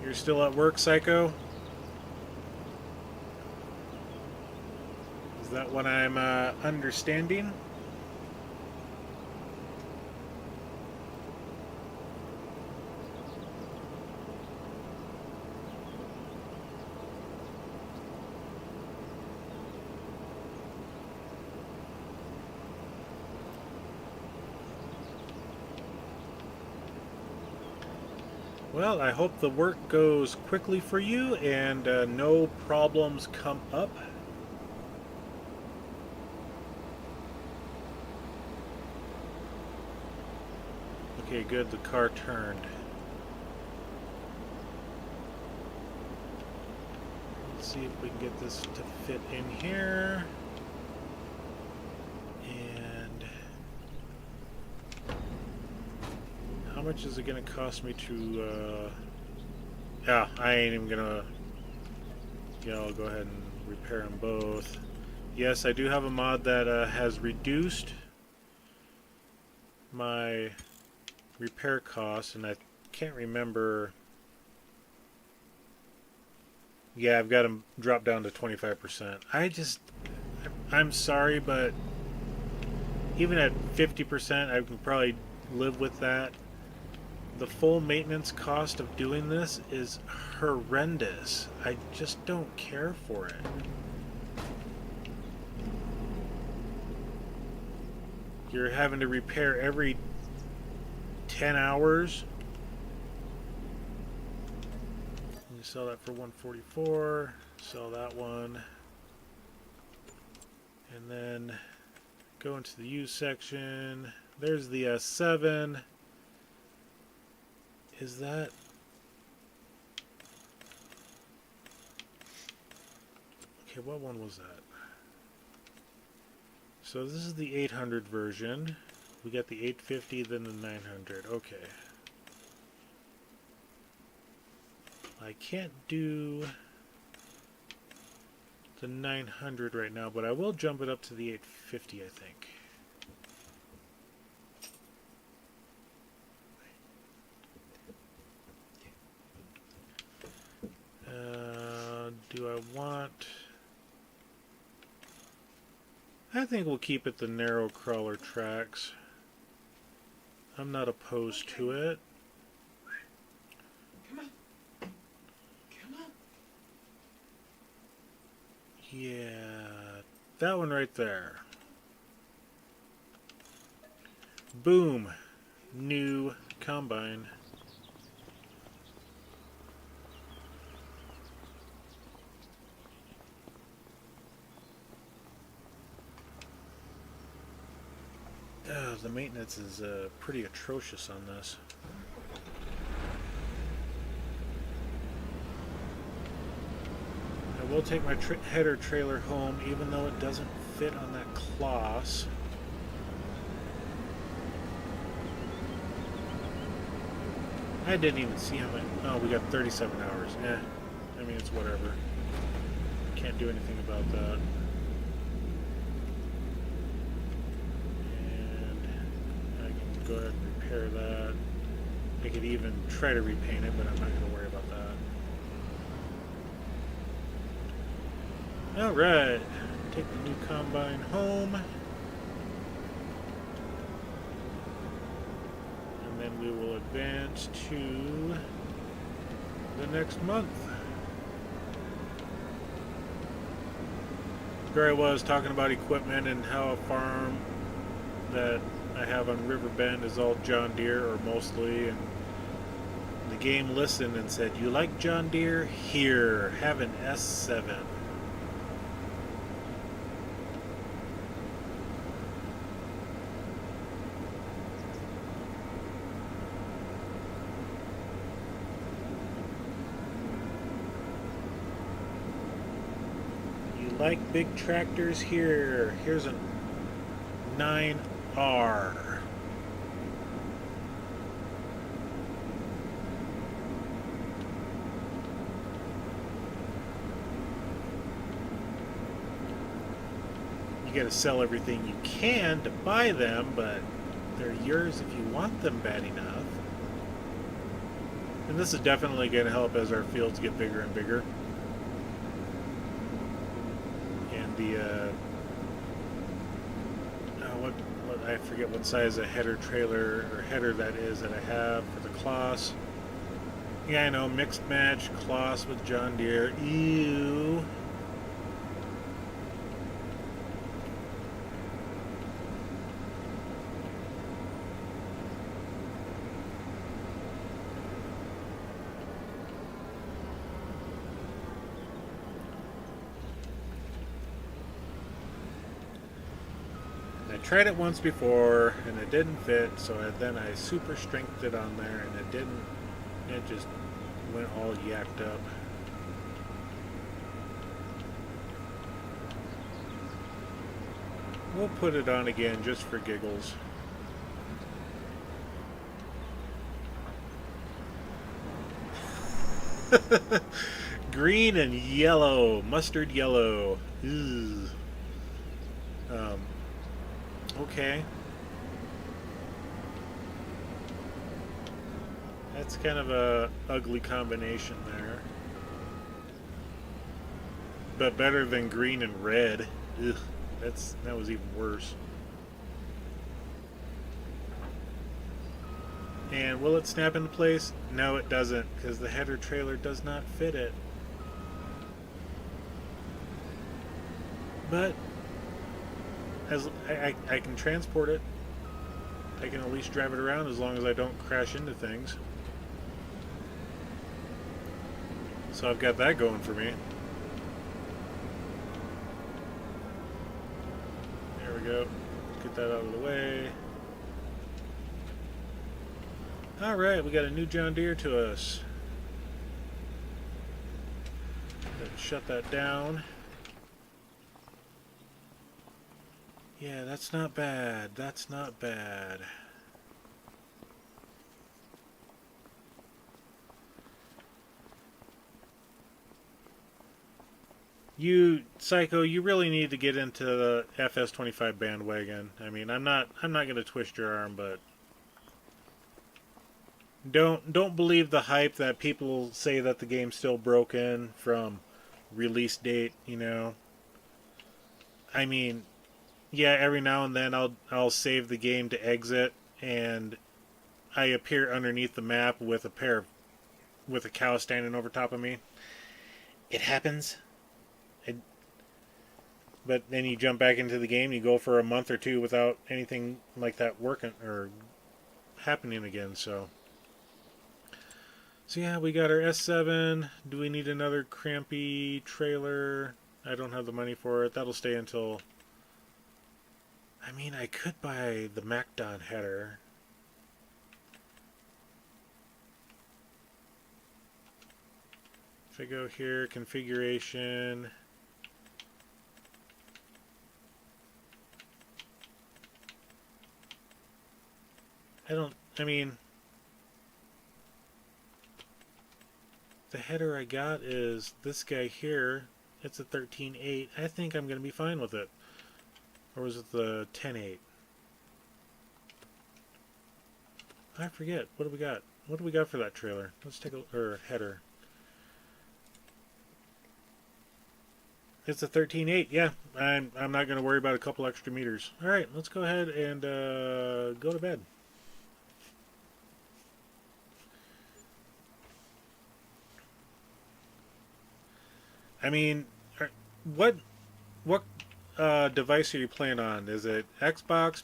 You're still at work, Psycho? Is that what I'm understanding? Well, I hope the work goes quickly for you and no problems come up. Okay, good, the car turned. Let's see if we can get this to fit in here. And how much is it going to cost me to, yeah, I ain't even going to, I'll go ahead and repair them both. Yes, I do have a mod that has reduced my repair costs, and I can't remember. Yeah, I've got them dropped down to 25%. I'm sorry, but even at 50%, I can probably live with that. the full maintenance cost of doing this is horrendous. I just don't care for it. You're having to repair every 10 hours. You sell that for 144. Sell that one. And then go into the used section. There's the S7. Is that... Okay, what one was that? So this is the 800 version. We got the 850, then the 900. Okay. I can't do the 900 right now, but I will jump it up to the 850, I think. Do I want... I think we'll keep it the narrow crawler tracks. I'm not opposed to it. Come on. Come on. Yeah, that one right there. Boom. New combine. The maintenance is pretty atrocious on this. I will take my header trailer home, even though it doesn't fit on that Kloss. I didn't even see how many. Oh, we got 37 hours. I mean, it's whatever. Can't do anything about that. Go ahead and repair that. I could even try to repaint it, but I'm not going to worry about that. Alright, take the new combine home. And then we will advance to the next month. Here I was talking about equipment and how a farm that I have on Riverbend is all John Deere, or mostly, and the game listened and said, "You like John Deere? Here, have an S7. You like big tractors? Here, here's a 9R. You gotta sell everything you can to buy them, but they're yours if you want them bad enough. And this is definitely going to help as our fields get bigger and bigger. And the I forget what size of header trailer or header that is that I have for the Kloss. Yeah, I know, mixed match Kloss with John Deere. Ew. I tried it once before and it didn't fit, so then I super strengthened it on there and it didn't. It just went all yacked up. We'll put it on again just for giggles. Green and yellow, mustard yellow. Ew. Okay. That's kind of a ugly combination there. But better than green and red. Ugh, that was even worse. And will it snap into place? No, it doesn't, because the header trailer does not fit it. But as I can transport it, I can at least drive it around as long as I don't crash into things. So I've got that going for me. There we go. Get that out of the way. Alright, we got a new John Deere to us. Let's shut that down. Yeah, that's not bad. That's not bad. You, Psycho, you really need to get into the FS25 bandwagon. I mean, I'm not going to twist your arm, but don't believe the hype that people say that the game's still broken from release date, you know. I mean, yeah, every now and then I'll save the game to exit and I appear underneath the map with a cow standing over top of me. It happens. But then you jump back into the game, you go for a month or two without anything like that working or happening again, so yeah, we got our S7. Do we need another crampy trailer? I don't have the money for it. That'll stay until... I mean, I could buy the MacDon header. If I go here, configuration... I mean, the header I got is this guy here. It's a 13.8. I think I'm going to be fine with it. Or was it the 10.8? I forget. What do we got? What do we got for that trailer? Let's take or header. It's a 13.8. Yeah, I'm not going to worry about a couple extra meters. All right, let's go ahead and go to bed. I mean, what device are you playing on? Is it Xbox,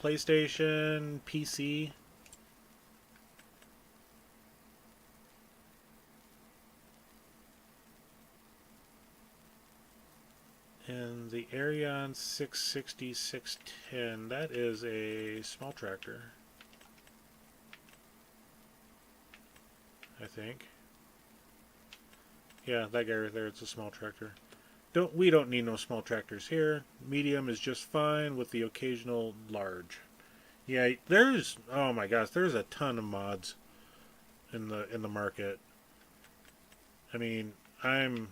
PlayStation, PC? And the Arion 660, 610, that is a small tractor, I think. Yeah, that guy right there, it's a small tractor. We don't need no small tractors here. Medium is just fine with the occasional large. Yeah, oh my gosh, there's a ton of mods in the market. I mean, I'm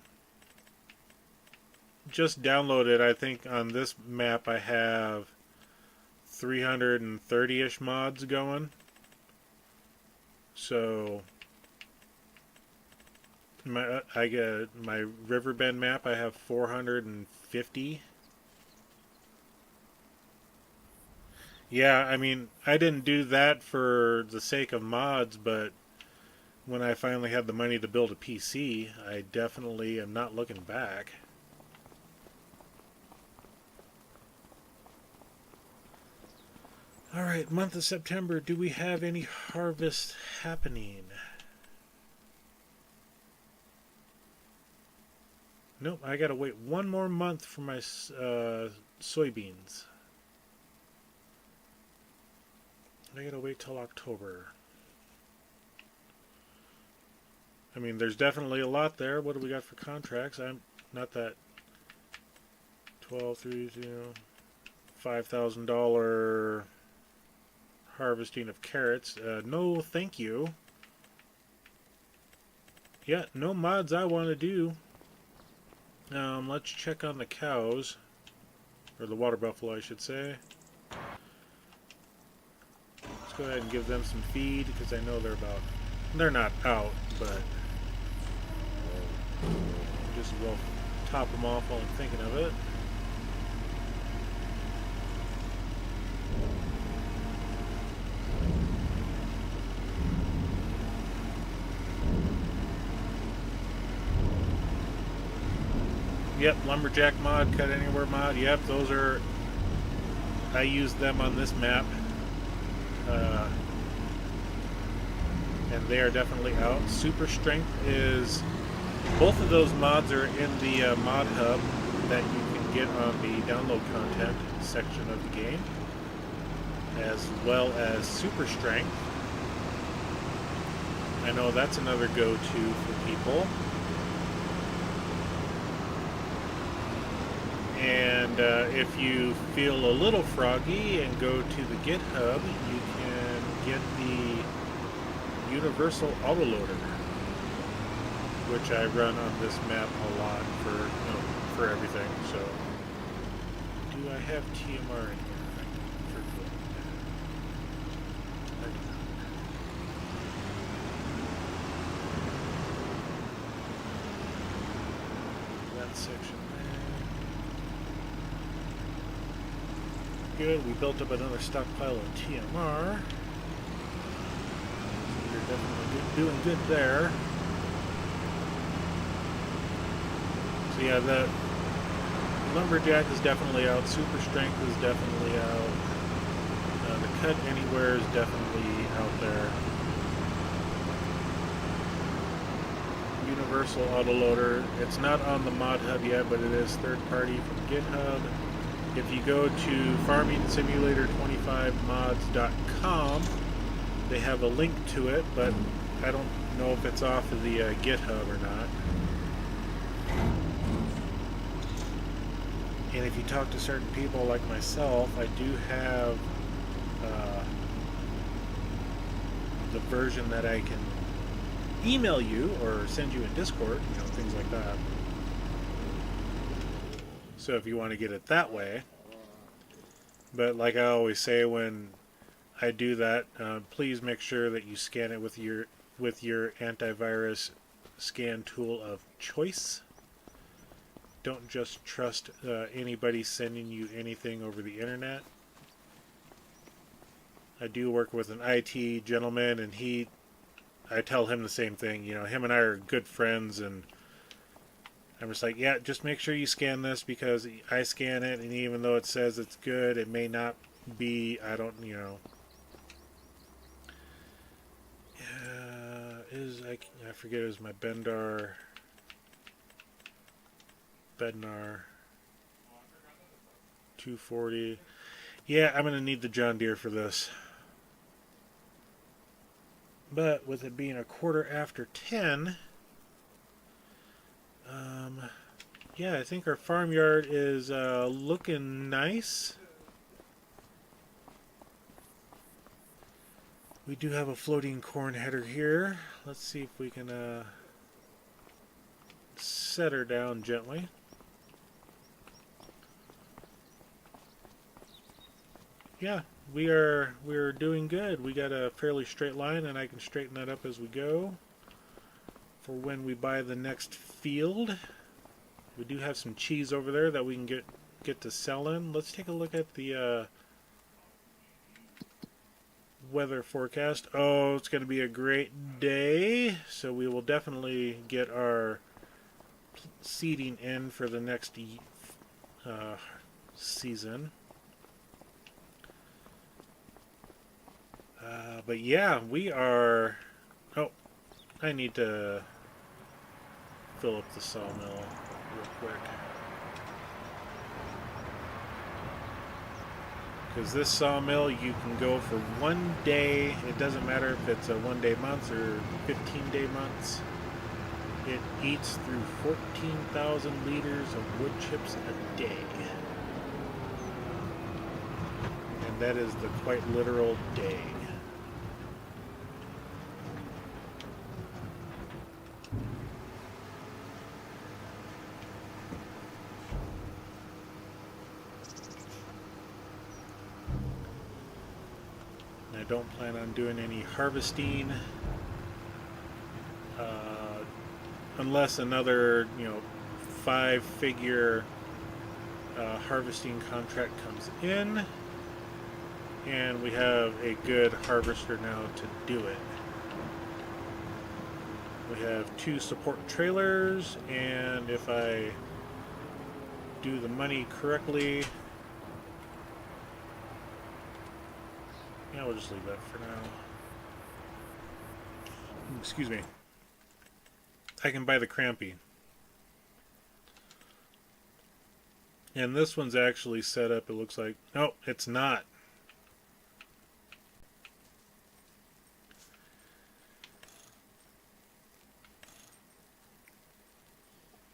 just downloaded, I think on this map I have 330-ish mods going. So I get my Riverbend map, I have 450. Yeah, I mean, I didn't do that for the sake of mods, but when I finally had the money to build a PC, I definitely am not looking back. Alright, month of September, do we have any harvest happening? Nope, I gotta wait one more month for my soybeans. I gotta wait till October. I mean, there's definitely a lot there. What do we got for contracts? I'm not that 12, 3, $5,000 harvesting of carrots. No, thank you. Yeah, no mods I want to do. Let's check on the cows, or the water buffalo, I should say. Let's go ahead and give them some feed because I know they're not out, but just as well top them off while I'm thinking of it. Yep, lumberjack mod, cut anywhere mod. Yep, those are. I use them on this map, and they are definitely out. Super strength is. Both of those mods are in the mod hub that you can get on the download content section of the game, as well as super strength. I know that's another go-to for people. And if you feel a little froggy and go to the GitHub, you can get the Universal Autoloader, which I run on this map a lot for everything. So, do I have TMR in here? I do not. That section there. Good. We built up another stockpile of TMR. So you're definitely doing good there. So yeah, the lumberjack is definitely out. Super strength is definitely out. The cut anywhere is definitely out there. Universal Autoloader. It's not on the mod hub yet, but it is third party from GitHub. If you go to farmingsimulator25mods.com, they have a link to it, but I don't know if it's off of the GitHub or not. And if you talk to certain people like myself, I do have the version that I can email you or send you in Discord, things like that. So if you want to get it that way. But like I always say when I do that, please make sure that you scan it with your antivirus scan tool of choice. Don't just trust anybody sending you anything over the internet. I do work with an IT gentleman, and I tell him the same thing. Him and I are good friends, and I'm just like, yeah, just make sure you scan this, because I scan it, and even though it says it's good, it may not be. I don't, I forget, it was my Bednar 240. Yeah, I'm going to need the John Deere for this. But with it being 10:15, yeah, I think our farmyard is looking nice. We do have a floating corn header here. Let's see if we can set her down gently. Yeah, we're doing good. We got a fairly straight line, and I can straighten that up as we go for when we buy the next field. We do have some cheese over there that we can get to sell in. Let's take a look at the weather forecast. Oh, it's going to be a great day, so we will definitely get our seeding in for the next season. But yeah, we are. Oh, I need to fill up the sawmill real quick, because this sawmill, you can go for one day. It doesn't matter if it's a 1-day month or 15-day months. It eats through 14,000 liters of wood chips a day, and that is the quite literal day. I don't plan on doing any harvesting unless another 5-figure harvesting contract comes in and we have a good harvester now to do it. We have 2 support trailers, and if I do the money correctly. Yeah, we'll just leave that for now. Excuse me. I can buy the crampy. And this one's actually set up, it looks like. No, it's not.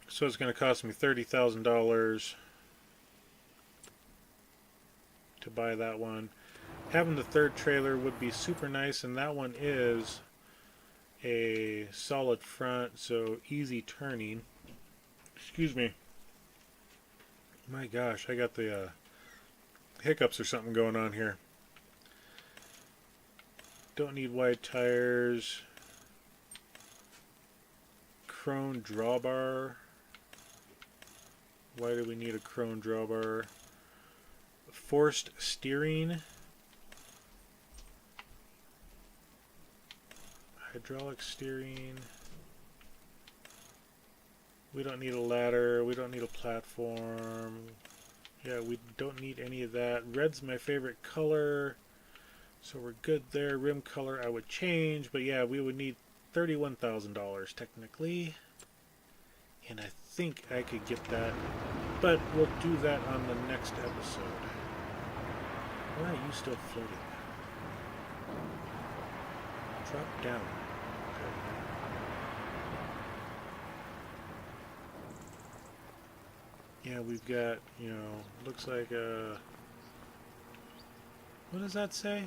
So it's going to cost me $30,000 to buy that one. Having the third trailer would be super nice, and that one is a solid front, so easy turning. Excuse me. My gosh, I got the hiccups or something going on here. Don't need wide tires. Chrome drawbar. Why do we need a chrome drawbar? Forced steering. Hydraulic steering. We don't need a ladder. We don't need a platform. Yeah, we don't need any of that. Red's my favorite color, so we're good there. Rim color I would change, but yeah, we would need $31,000 technically. And I think I could get that, but we'll do that on the next episode. Why are you still floating? Drop down. Yeah, we've got, looks like what does that say?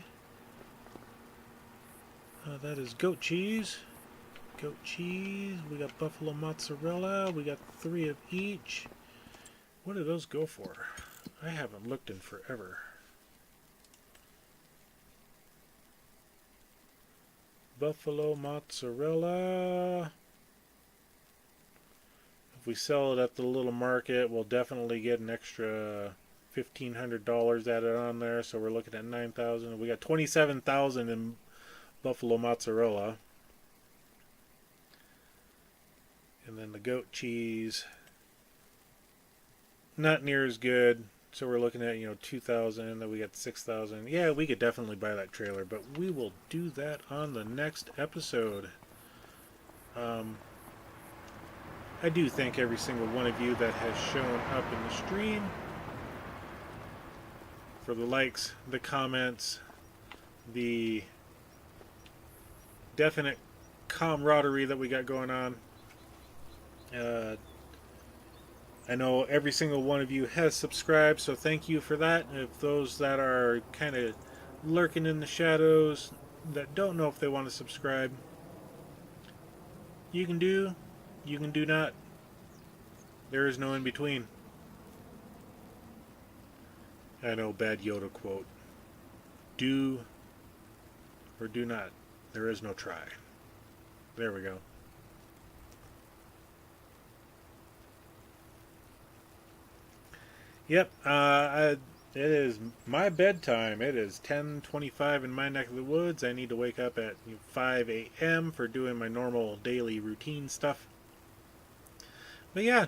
That is goat cheese. Goat cheese. We got buffalo mozzarella. We got 3 of each. What do those go for? I haven't looked in forever. Buffalo mozzarella. If we sell it at the little market, we'll definitely get an extra $1,500 added on there. So we're looking at $9,000. We got $27,000 in buffalo mozzarella. And then the goat cheese, not near as good. So we're looking at, $2,000. Then we got $6,000. Yeah, we could definitely buy that trailer, but we will do that on the next episode. I do thank every single one of you that has shown up in the stream for the likes, the comments, the definite camaraderie that we got going on. I know every single one of you has subscribed, so thank you for that. If those that are kind of lurking in the shadows that don't know if they want to subscribe, you can do not. There is no in between. I know, bad Yoda quote. Do or do not. There is no try. There we go. Yep, it is my bedtime. It is 10:25 in my neck of the woods. I need to wake up at 5 a.m. for doing my normal daily routine stuff. But yeah,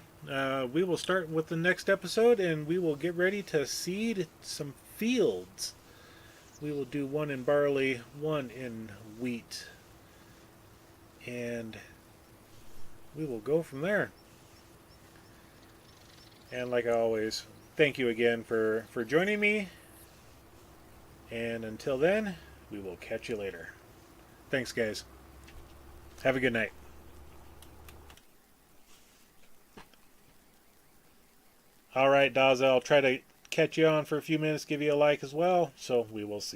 we will start with the next episode, and we will get ready to seed some fields. We will do 1 in barley, 1 in wheat, and we will go from there. And like always, thank you again for joining me. And until then, we will catch you later. Thanks, guys. Have a good night. All right, Daza, I'll try to catch you on for a few minutes, give you a like as well. So we will see you.